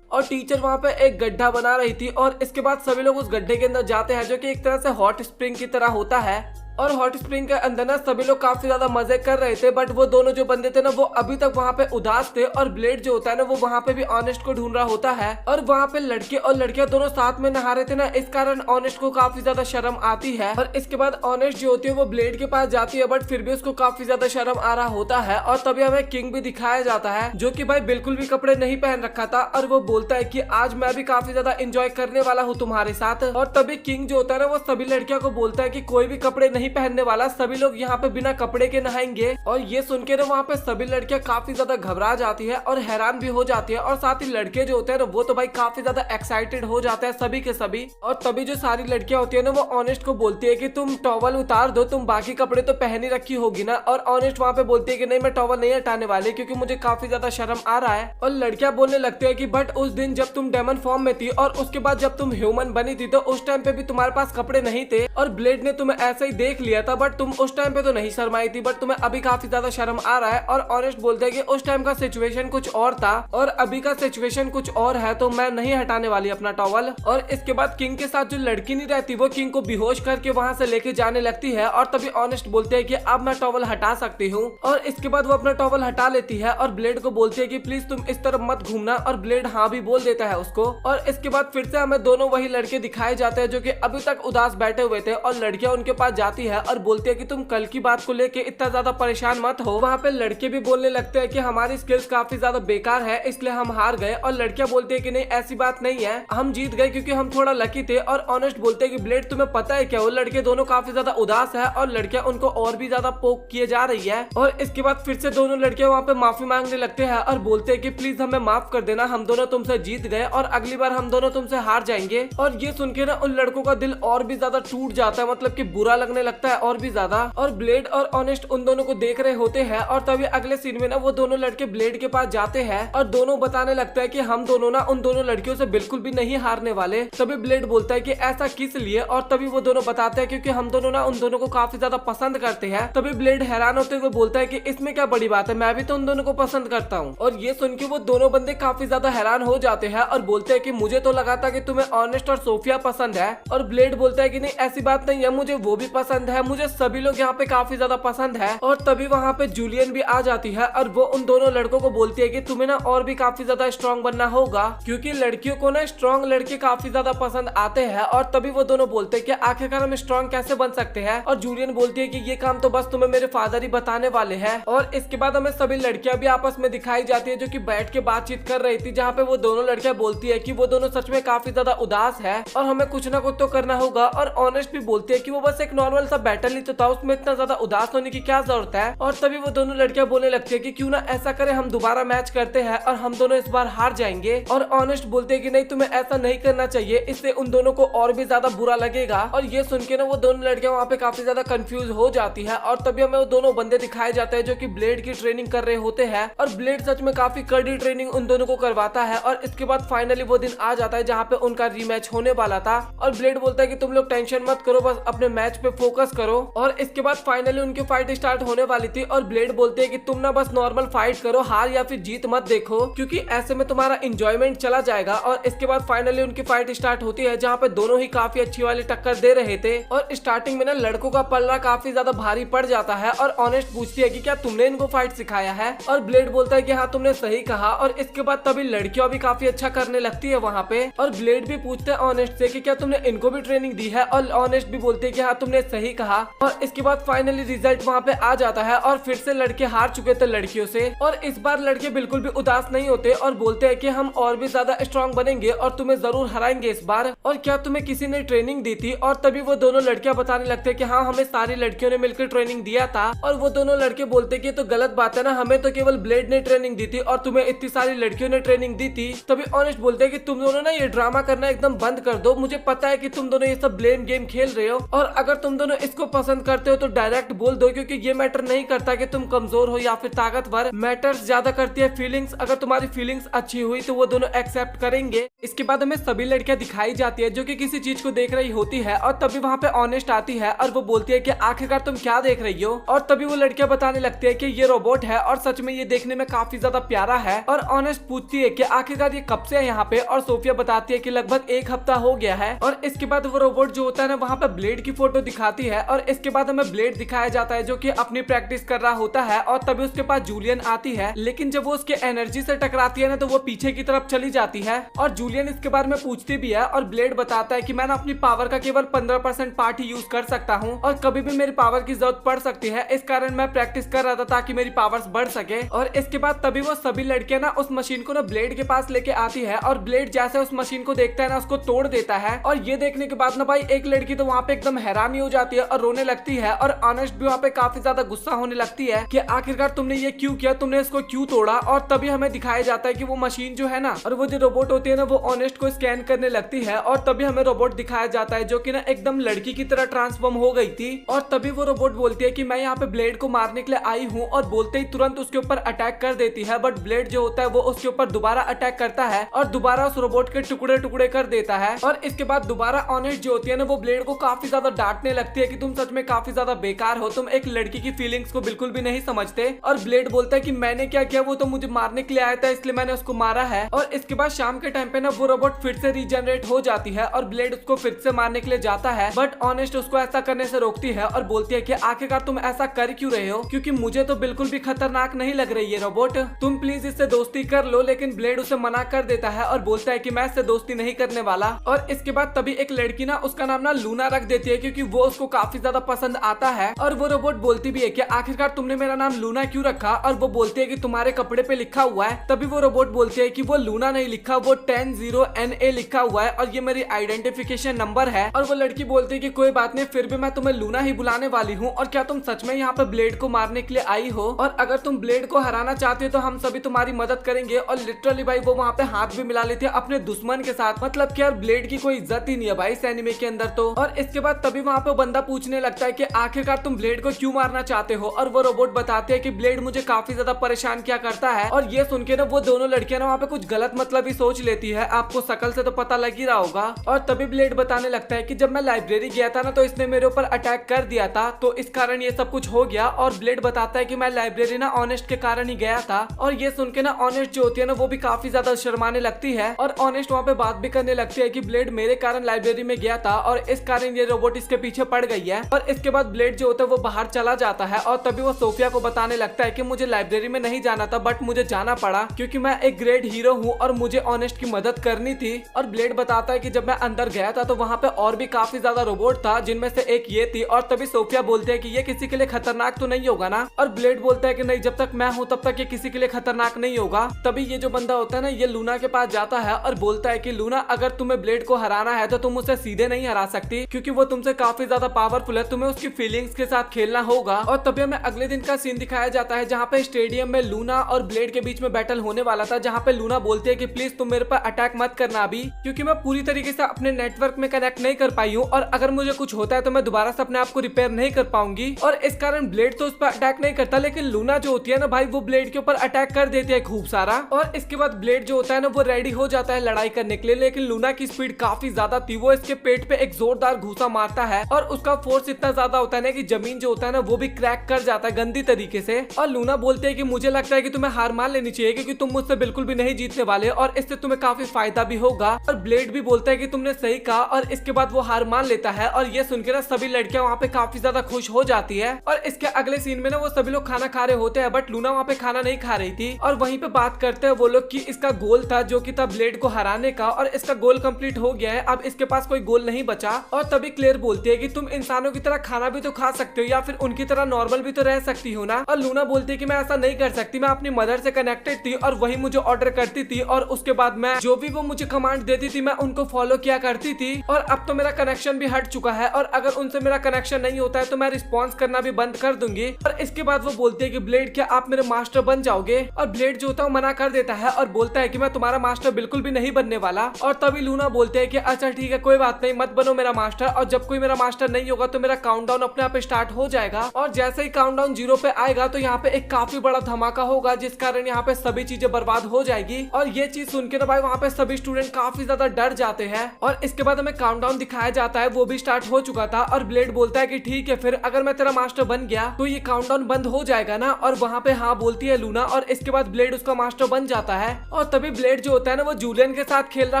और टीचर वहाँ पे एक गड्ढा बना रही थी। और इसके बाद सभी लोग उस गड्ढे के अंदर जाते हैं जो कि एक तरह से हॉट स्प्रिंग की तरह होता है। और हॉट स्प्रिंग के अंदर ना सभी लोग काफी ज्यादा मजे कर रहे थे बट वो दोनों जो बंदे थे ना वो अभी तक वहाँ पे उदास थे। और ब्लेड जो होता है ना वो वहाँ पे भी ऑनेस्ट को ढूंढ रहा होता है और वहाँ पे लड़के और लड़कियां दोनों साथ में नहा रहे थे ना, इस कारण ऑनेस्ट को काफी ज्यादा शर्म आती है। और इसके बाद ऑनेस्ट जो होती है वो ब्लेड के पास जाती है बट फिर भी उसको काफी ज्यादा शर्म आ रहा होता है। और तभी हमें किंग भी दिखाया जाता है जो कि भाई बिल्कुल भी कपड़े नहीं पहन रखा था और वो बोलता है कि आज मैं भी काफी ज्यादा एंजॉय करने वाला हूँ तुम्हारे साथ। और तभी किंग जो होता है ना वो सभी लड़कियों को बोलता है कि कोई भी कपड़े नहीं पहनने वाला, सभी लोग यहाँ पे बिना कपड़े के नहाएंगे। और ये सुन के ना वहाँ पे सभी लड़कियां काफी ज्यादा घबरा जाती है और हैरान भी हो जाती है, और साथ ही लड़के जो होते हैं वो तो भाई काफी ज्यादा एक्साइटेड हो जाते हैं सभी के सभी। और तभी जो सारी लड़कियां होती है ना वो ऑनेस्ट को बोलती है कि तुम टॉवल उतार दो, तुम बाकी कपड़े तो पहन ही रखी होगी ना। और ऑनेस्ट वहाँ पे बोलती है कि नहीं, मैं टॉवल नहीं हटाने वाली क्योंकि मुझे काफी ज्यादा शर्म आ रहा है। और लड़कियां बोलने लगती है कि बट उस दिन जब तुम डेमन फॉर्म में थी और उसके बाद जब तुम ह्यूमन बनी थी तो उस टाइम पे भी तुम्हारे पास कपड़े नहीं थे और ब्लेड ने तुम्हें ऐसे ही देख लिया था, बट तुम उस टाइम पे तो नहीं शर्माई थी, बट तुम्हें अभी काफी ज्यादा शर्म आ रहा है। और ऑनेस्ट बोलते हैं कि उस टाइम का सिचुएशन कुछ और था और अभी का सिचुएशन कुछ और है, तो मैं नहीं हटाने वाली अपना टॉवल। और इसके बाद किंग के साथ जो लड़की नहीं रहती वो किंग को बेहोश करके वहां से लेके जाने लगती है। और तभी ऑनेस्ट बोलते हैं कि अब मैं टॉवल हटा सकती हूँ। और इसके बाद वो अपना टॉवल हटा लेती है और ब्लेड को बोलती है कि प्लीज तुम इस तरफ मत घूमना। और ब्लेड हाँ भी बोल देता है उसको। और इसके बाद फिर से हमें दोनों वही लड़के दिखाए जाते हैं जो कि अभी तक उदास बैठे हुए थे, और लड़कियां उनके पास जाती है और बोलती है कि तुम कल की बात को लेके इतना ज्यादा परेशान मत हो। वहाँ पे लड़के भी बोलने लगते हैं कि हमारी स्किल्स काफी ज्यादा बेकार है इसलिए हम हार गए। और लड़कियां बोलती है कि नहीं, ऐसी बात नहीं है, हम जीत गए क्योंकि हम थोड़ा लकी थे। और ऑनेस्ट बोलते हैं कि ब्लेड तुम्हें पता है क्या, वो लड़के दोनों काफी ज्यादा उदास है और लड़कियां उनको और भी ज्यादा पोक किए जा रही है। और इसके बाद फिर से दोनों लड़कियां वहाँ पे माफी मांगने लगते हैं और बोलते हैं कि प्लीज हमें माफ कर देना, हम दोनों तुमसे जीत गए और अगली बार हम दोनों तुमसे हार जाएंगे। और ये सुन के ना उन लड़कों का दिल और भी ज्यादा टूट जाता है, मतलब कि बुरा लगने लगता है और भी ज्यादा। और ब्लेड और ऑनेस्ट उन दोनों को देख रहे होते हैं और तभी अगले सीन में ना वो दोनों लड़के ब्लेड के पास जाते हैं और दोनों बताने लगता है कि हम दोनों ना उन दोनों लड़कियों से बिल्कुल भी नहीं हारने वाले। तभी ब्लेड बोलता है कि ऐसा किस लिए, और तभी वो दोनों बताते हैं क्योंकि हम दोनों ना उन दोनों को काफी ज्यादा पसंद करते हैं। तभी ब्लेड हैरान होते हुए बोलता है कि इसमें क्या बड़ी बात है, मैं भी तो उन दोनों को पसंद करता हूँ। और ये सुन के वो दोनों बंदे काफी ज्यादा हैरान हो जाते हैं और बोलते हैं कि मुझे तो लगा था कि तुम्हें ऑनेस्ट और सोफिया पसंद है। और ब्लेड बोलता है कि नहीं, ऐसी बात नहीं है, मुझे वो भी पसंद है, मुझे सभी लोग यहाँ पे काफी ज्यादा पसंद है। और तभी वहाँ पे जूलियन भी आ जाती है और वो उन दोनों लड़कों को बोलती है कि तुम्हें ना और भी काफी ज्यादा स्ट्रॉन्ग बनना होगा क्योंकि लड़कियों को ना स्ट्रॉन्ग लड़के काफी ज्यादा पसंद आते हैं। और तभी वो दोनों बोलते हैं कि आखिरकार हम स्ट्रॉन्ग कैसे बन सकते हैं। और जूलियन बोलती है कि ये काम तो बस तुम्हें मेरे फादर ही बताने वाले हैं। और इसके बाद हमें सभी लड़कियां भी आपस में दिखाई जाती है जो कि बैठ के बातचीत कर रही थी, जहाँ पे वो दोनों लड़कियां बोलती है कि वो दोनों सच में काफी ज्यादा उदास है और हमें कुछ ना कुछ तो करना होगा। और ऑनेस्ट भी बोलती है कि वो बस एक नॉर्मल सा बैटल ही तो था, उसमें इतना ज्यादा उदास होने की क्या जरूरत है। और तभी वो दोनों लड़कियां बोलने लगती है कि क्यों ना ऐसा करे, हम दोबारा मैच करते हैं और हम दोनों इस बार हार जाएंगे। और ऑनेस्ट बोलते हैं कि नहीं, तुम्हें ऐसा नहीं करना चाहिए, इससे उन दोनों को और भी ज्यादा बुरा लगेगा। और ये सुन के ना वो दोनों लड़कियां वहाँ पे काफी ज्यादा कंफ्यूज हो जाती है। और तभी हमें वो दोनों बंदे दिखाए जाते हैं जो कि ब्लेड की ट्रेनिंग कर रहे होते हैं और ब्लेड सच में काफी कड़ी ट्रेनिंग उन दोनों को करवाता है। और इसके बाद फाइनली वो दिन आ जाता है जहाँ पे उनका रीमैच होने वाला था। और ब्लेड बोलता है कि तुम लोग टेंशन मत करो, बस अपने मैच पे फोकस करो। और इसके बाद फाइनली उनकी फाइट स्टार्ट होने वाली थी और ब्लेड बोलते हैं कि तुम ना बस नॉर्मल फाइट करो, हार या फिर जीत मत देखो क्योंकि ऐसे में तुम्हारा इंजॉयमेंट चला जाएगा। और इसके बाद फाइनली उनकी फाइट स्टार्ट होती है जहाँ पे दोनों ही काफी अच्छी वाली टक्कर दे रहे थे। और स्टार्टिंग में ना लड़कों का पल्ला काफी ज्यादा भारी पड़ जाता है और ऑनेस्ट पूछती है कि क्या तुमने इनको फाइट सिखाया है। और ब्लेड बोलता है कि हाँ, तुमने सही कहा। और इसके बाद तभी लड़कियां भी काफी अच्छा करने लगती है वहाँ पे। और ब्लेड भी पूछते हैं ऑनेस्ट से कि क्या तुमने इनको भी ट्रेनिंग दी है। और ऑनेस्ट भी बोलते हैं कि हाँ, तुमने सही कहा। और इसके बाद फाइनली रिजल्ट वहाँ पे आ जाता है और फिर से लड़के हार चुके थे लड़कियों से। और इस बार लड़के बिल्कुल भी उदास नहीं होते और बोलते हैं कि हम और भी ज्यादा स्ट्रॉन्ग बनेंगे और तुम्हें जरूर हराएंगे इस बार। और क्या तुम्हें किसी ने ट्रेनिंग दी थी। और तभी वो दोनों लड़कियां बताने लगते हैं कि हाँ, हमें सारी लड़कियों ने मिलकर ट्रेनिंग दिया था। और वो दोनों लड़के बोलते हैं कि तो गलत बात है ना, हमें तो केवल ब्लेड ने ट्रेनिंग दी थी और तुम्हें इतनी सारी लड़कियों ने ट्रेनिंग दी थी। तभी ऑनेस्ट बोलते हैं कि तुम दोनों ना ये ड्रामा करना एकदम बंद कर दो, मुझे पता है कि तुम दोनों ये सब ब्लेम गेम खेल रहे हो और अगर तुम दोनों इसको पसंद करते हो तो डायरेक्ट बोल दो क्योंकि ये मैटर नहीं करता कि तुम कमजोर हो या फिर ताकतवर, मैटर्स ज्यादा करती है फीलिंग्स। अगर तुम्हारी फीलिंग्स अच्छी हुई तो वो दोनों एक्सेप्ट करेंगे। इसके बाद हमें सभी लड़कियां दिखाई जाती है जो कि किसी चीज को देख रही होती है और तभी वहाँ पे ऑनेस्ट आती है और वो बोलती है कि आखिरकार तुम क्या देख रही हो। और तभी वो लड़कियां बताने लगती है कि ये रोबोट है और सच में ये देखने में काफी ज्यादा प्यारा है। और ऑनेस्ट पूछती है कि आखिरकार ये कब से है यहाँ पे। और सोफिया बताती है कि लगभग 1 हफ्ता हो गया है। और इसके बाद वो रोबोट जो होता है ना वहाँ पे ब्लेड की फोटो दिखाती है और इसके बाद हमें ब्लेड दिखाया जाता है जो कि अपनी प्रैक्टिस कर रहा होता है। और तभी उसके पास जूलियन आती है, लेकिन जब वो उसके एनर्जी से टकराती है ना तो वो पीछे की तरफ चली जाती है। और जूलियन इसके बारे में पूछती भी है और ब्लेड बताता है कि मैं ना अपनी पावर का केवल 15% पार्ट ही यूज कर सकता हूँ और कभी भी मेरी पावर की जरूरत पड़ सकती है, इस कारण मैं प्रैक्टिस कर रहा था ताकि मेरी पावर्स बढ़ सके। और इसके बाद तभी वो सभी लड़कियां ना उस मशीन को ना ब्लेड के पास लेके आती है और ब्लेड जैसे उस मशीन को देखता है ना उसको तोड़ देता है। और ये देखने के बाद ना भाई एक लड़की तो वहाँ पे एकदम हैरानी हो जाती जाती है और रोने लगती है और ऑनेस्ट भी वहाँ पे काफी ज्यादा गुस्सा होने लगती है कि आखिरकार तुमने ये क्यों किया, तुमने इसको क्यों तोड़ा। और तभी हमें दिखाया जाता है कि वो मशीन जो है ना और वो जो रोबोट होती है ना वो ऑनेस्ट को स्कैन करने लगती है और तभी हमें रोबोट दिखाया जाता है जो कि ना एकदम लड़की की तरह ट्रांसफॉर्म हो गई थी। और तभी वो रोबोट बोलती है कि मैं यहाँ पे ब्लेड को मारने के लिए आई हूँ और बोलते ही तुरंत उसके ऊपर अटैक कर देती है। बट ब्लेड जो होता है वो उसके ऊपर दोबारा अटैक करता है और दोबारा उस रोबोट के टुकड़े टुकड़े कर देता है। और इसके बाद दोबारा ऑनेस्ट जो होती है ना वो ब्लेड को काफी ज्यादा डांटने लगती है कि तुम सच में काफी ज्यादा बेकार हो, तुम एक लड़की की फीलिंग्स को बिल्कुल भी नहीं समझते। और ब्लेड बोलता है कि मैंने क्या किया, वो तो मुझे मारने के लिए आया था इसलिए मैंने उसको मारा है। और इसके बाद शाम के टाइम पे ना वो रोबोट फिर से रीजनरेट हो जाती है और ब्लेड उसको फिर से मारने के लिए जाता है। बट ऑनेस्ट उसको ऐसा करने से रोकती है और बोलती है कि आखिरकार तुम ऐसा कर क्यों रहे हो, क्योंकि मुझे तो बिल्कुल भी खतरनाक नहीं लग रही है रोबोट, तुम प्लीज इससे दोस्ती कर लो। लेकिन ब्लेड उसे मना कर देता है और बोलता है कि मैं इससे दोस्ती नहीं करने वाला। और इसके बाद तभी एक लड़की ना उसका नाम ना लूना रख देती है क्योंकि वो उसको काफी ज्यादा पसंद आता है। और वो रोबोट बोलती भी है कि आखिरकार तुमने मेरा नाम लूना क्यों रखा, और वो बोलती है कि तुम्हारे कपड़े पे लिखा हुआ है। तभी वो रोबोट बोलती है कि वो लूना नहीं लिखा, वो 10-0-NA लिखा हुआ है और ये मेरी आइडेंटिफिकेशन नंबर है। और वो लड़की बोलती है कि कोई बात नहीं, फिर भी मैं तुम्हें लूना ही बुलाने वाली हूँ। और क्या तुम सच में यहाँ पे ब्लेड को मारने के लिए आई हो, और अगर तुम ब्लेड को हराना चाहते हो तो हम सभी तुम्हारी मदद करेंगे। और लिटरली भाई वो वहाँ पे हाथ भी मिला लेती है अपने दुश्मन के साथ, मतलब कि यार ब्लेड की कोई इज्जत ही नहीं है भाई इस एनिमे के अंदर तो। और इसके बाद तभी वहाँ पे बंदा पूछने लगता है कि आखिरकार तुम ब्लेड को क्यों मारना चाहते हो। और वो रोबोट बताते हैं कि ब्लेड मुझे काफी ज्यादा परेशान किया करता है। और ये सुन के ना वो दोनों लड़कियां ना वहाँ पे कुछ गलत मतलब ही सोच लेती है, आपको शकल से तो पता लग ही रहा होगा। और तभी ब्लेड बताने लगता है कि जब मैं लाइब्रेरी गया था ना तो इसने मेरे ऊपर अटैक कर दिया था, तो इस कारण ये सब कुछ हो गया। और ब्लेड बताता है कि मैं लाइब्रेरी ना ऑनेस्ट के कारण ही गया था। और ये सुन के ना ऑनेस्ट जो होती है ना वो भी काफी ज्यादा शर्माने लगती है और ऑनेस्ट वहाँ पे बात भी करने लगती है कि ब्लेड मेरे कारण लाइब्रेरी में गया था और इस कारण ये रोबोट इसके पीछे पड़ गई है। और इसके बाद ब्लेड जो होता है वो बाहर चला जाता है और तभी वो सोफिया को बताने लगता है कि मुझे लाइब्रेरी में नहीं जाना था बट मुझे जाना पड़ा क्योंकि मैं एक ग्रेट हीरो हूँ और मुझे ऑनेस्ट की मदद करनी थी। और ब्लेड बताता है कि जब मैं अंदर गया था तो वहाँ पे और भी काफी ज्यादा रोबोट था जिनमें से एक ये थी। और तभी सोफिया बोलती है कि ये किसी के लिए खतरनाक तो नहीं होगा ना। और ब्लेड बोलता है कि नहीं, जब तक मैं हूँ तब तक ये किसी के लिए खतरनाक नहीं होगा। तभी ये जो बंदा होता है ना ये लूना के पास जाता है और बोलता है कि लूना अगर तुम्हें ब्लेड को हराना है तो तुम उसे सीधे नहीं हरा सकती क्योंकि वो तुमसे काफी ज्यादा पावरफुल है, तुम्हें उसकी फीलिंग्स के साथ खेलना होगा। और तभी हमें अगले दिन का सीन दिखाया जाता है जहाँ पे स्टेडियम में लूना और ब्लेड के बीच में बैटल होने वाला था, जहाँ पे लूना बोलती है कि प्लीज तुम मेरे पर अटैक मत करना अभी, क्योंकि मैं पूरी तरीके से अपने नेटवर्क में कनेक्ट नहीं कर पाई हूँ और अगर मुझे कुछ होता है तो मैं दोबारा से अपने आप को रिपेयर नहीं कर पाऊंगी। और इस कारण ब्लेड तो उस पर अटैक नहीं करता, लेकिन लूना जो होती है ना भाई वो ब्लेड के ऊपर अटैक कर देती है खूब सारा। और इसके बाद ब्लेड जो होता है ना वो रेडी हो जाता है लड़ाई करने के लिए, लेकिन लूना की स्पीड काफी ज्यादा थी, वो इसके पेट पे एक जोरदार घूसा मारता है और उसका फोर्स इतना ज्यादा होता है ना कि जमीन जो होता है ना वो भी क्रैक कर जाता है गंदी तरीके से। और लूना बोलते है कि मुझे लगता है कि तुम्हें हार मान लेनी चाहिए क्योंकि तुम मुझसे बिल्कुल भी नहीं जीतने वाले और इससे तुम्हें काफी फायदा भी होगा। और ब्लेड भी बोलता है कि तुमने सही कहा और इसके बाद वो हार मान लेता है। और ये सुनकर ना सभी लड़कियां वहाँ पे काफी ज्यादा खुश हो जाती है। और इसके अगले सीन में ना वो सभी लोग खाना खा रहे होते हैं बट लूना वहाँ पे खाना नहीं खा रही थी और वहीं पे बात करते हैं वो लोग कि इसका गोल था जो कि था ब्लेड को हराने का और इसका गोल कंप्लीट हो गया है, अब इसके पास कोई गोल नहीं बचा। और तभी क्लेयर बोलती है कि तुम इंसानों की तरह खाना भी तो खा सकते हो या फिर उनकी तरह नॉर्मल भी तो रह सकती हो ना। और लूना बोलती है कि मैं ऐसा नहीं कर सकती, मैं अपनी मदर से कनेक्टेड थी और वही मुझे ऑर्डर करती थी और उसके बाद मैं जो भी वो मुझे कमांड देती थी मैं उनको फॉलो किया करती थी और अब तो मेरा कनेक्शन भी हट चुका है और अगर उनसे मेरा कनेक्शन नहीं होता है तो मैं रिस्पॉन्स करना भी बंद कर दूंगी। और इसके बाद वो बोलती है कि ब्लेड क्या आप मेरे मास्टर बन जाओगे, और ब्लेड जो होता है मना कर देता है और बोलता है कि मैं तुम्हारा मास्टर बिल्कुल भी नहीं बनने वाला। और तभी लूना बोलते है कि अच्छा ठीक है कोई बात नहीं, मत बनो मेरा मास्टर, और जब कोई मेरा मास्टर नहीं होगा तो मेरा काउंटडाउन अपने आप स्टार्ट हो जाएगा। और जैसे ही काउंटडाउन 0 पे आएगा तो यहाँ पे एक काफी बड़ा धमाका होगा जिस कारण यहाँ पे सभी चीजें बर्बाद हो जाएगी। और ये चीज सुन के ना भाई वहाँ पे सभी स्टूडेंट काफी ज्यादा डर जाते हैं। और इसके बाद हमें काउंटडाउन दिखाया जाता है, वो भी स्टार्ट हो चुका था और ब्लेड बोलता है कि ठीक है फिर अगर मैं तेरा मास्टर बन गया तो ये काउंटडाउन बंद हो जाएगा ना। और वहाँ पे हाँ बोलती है लूना और इसके बाद ब्लेड उसका मास्टर बन जाता है। और तभी ब्लेड जो होता है ना वो जूलियन के साथ खेल रहा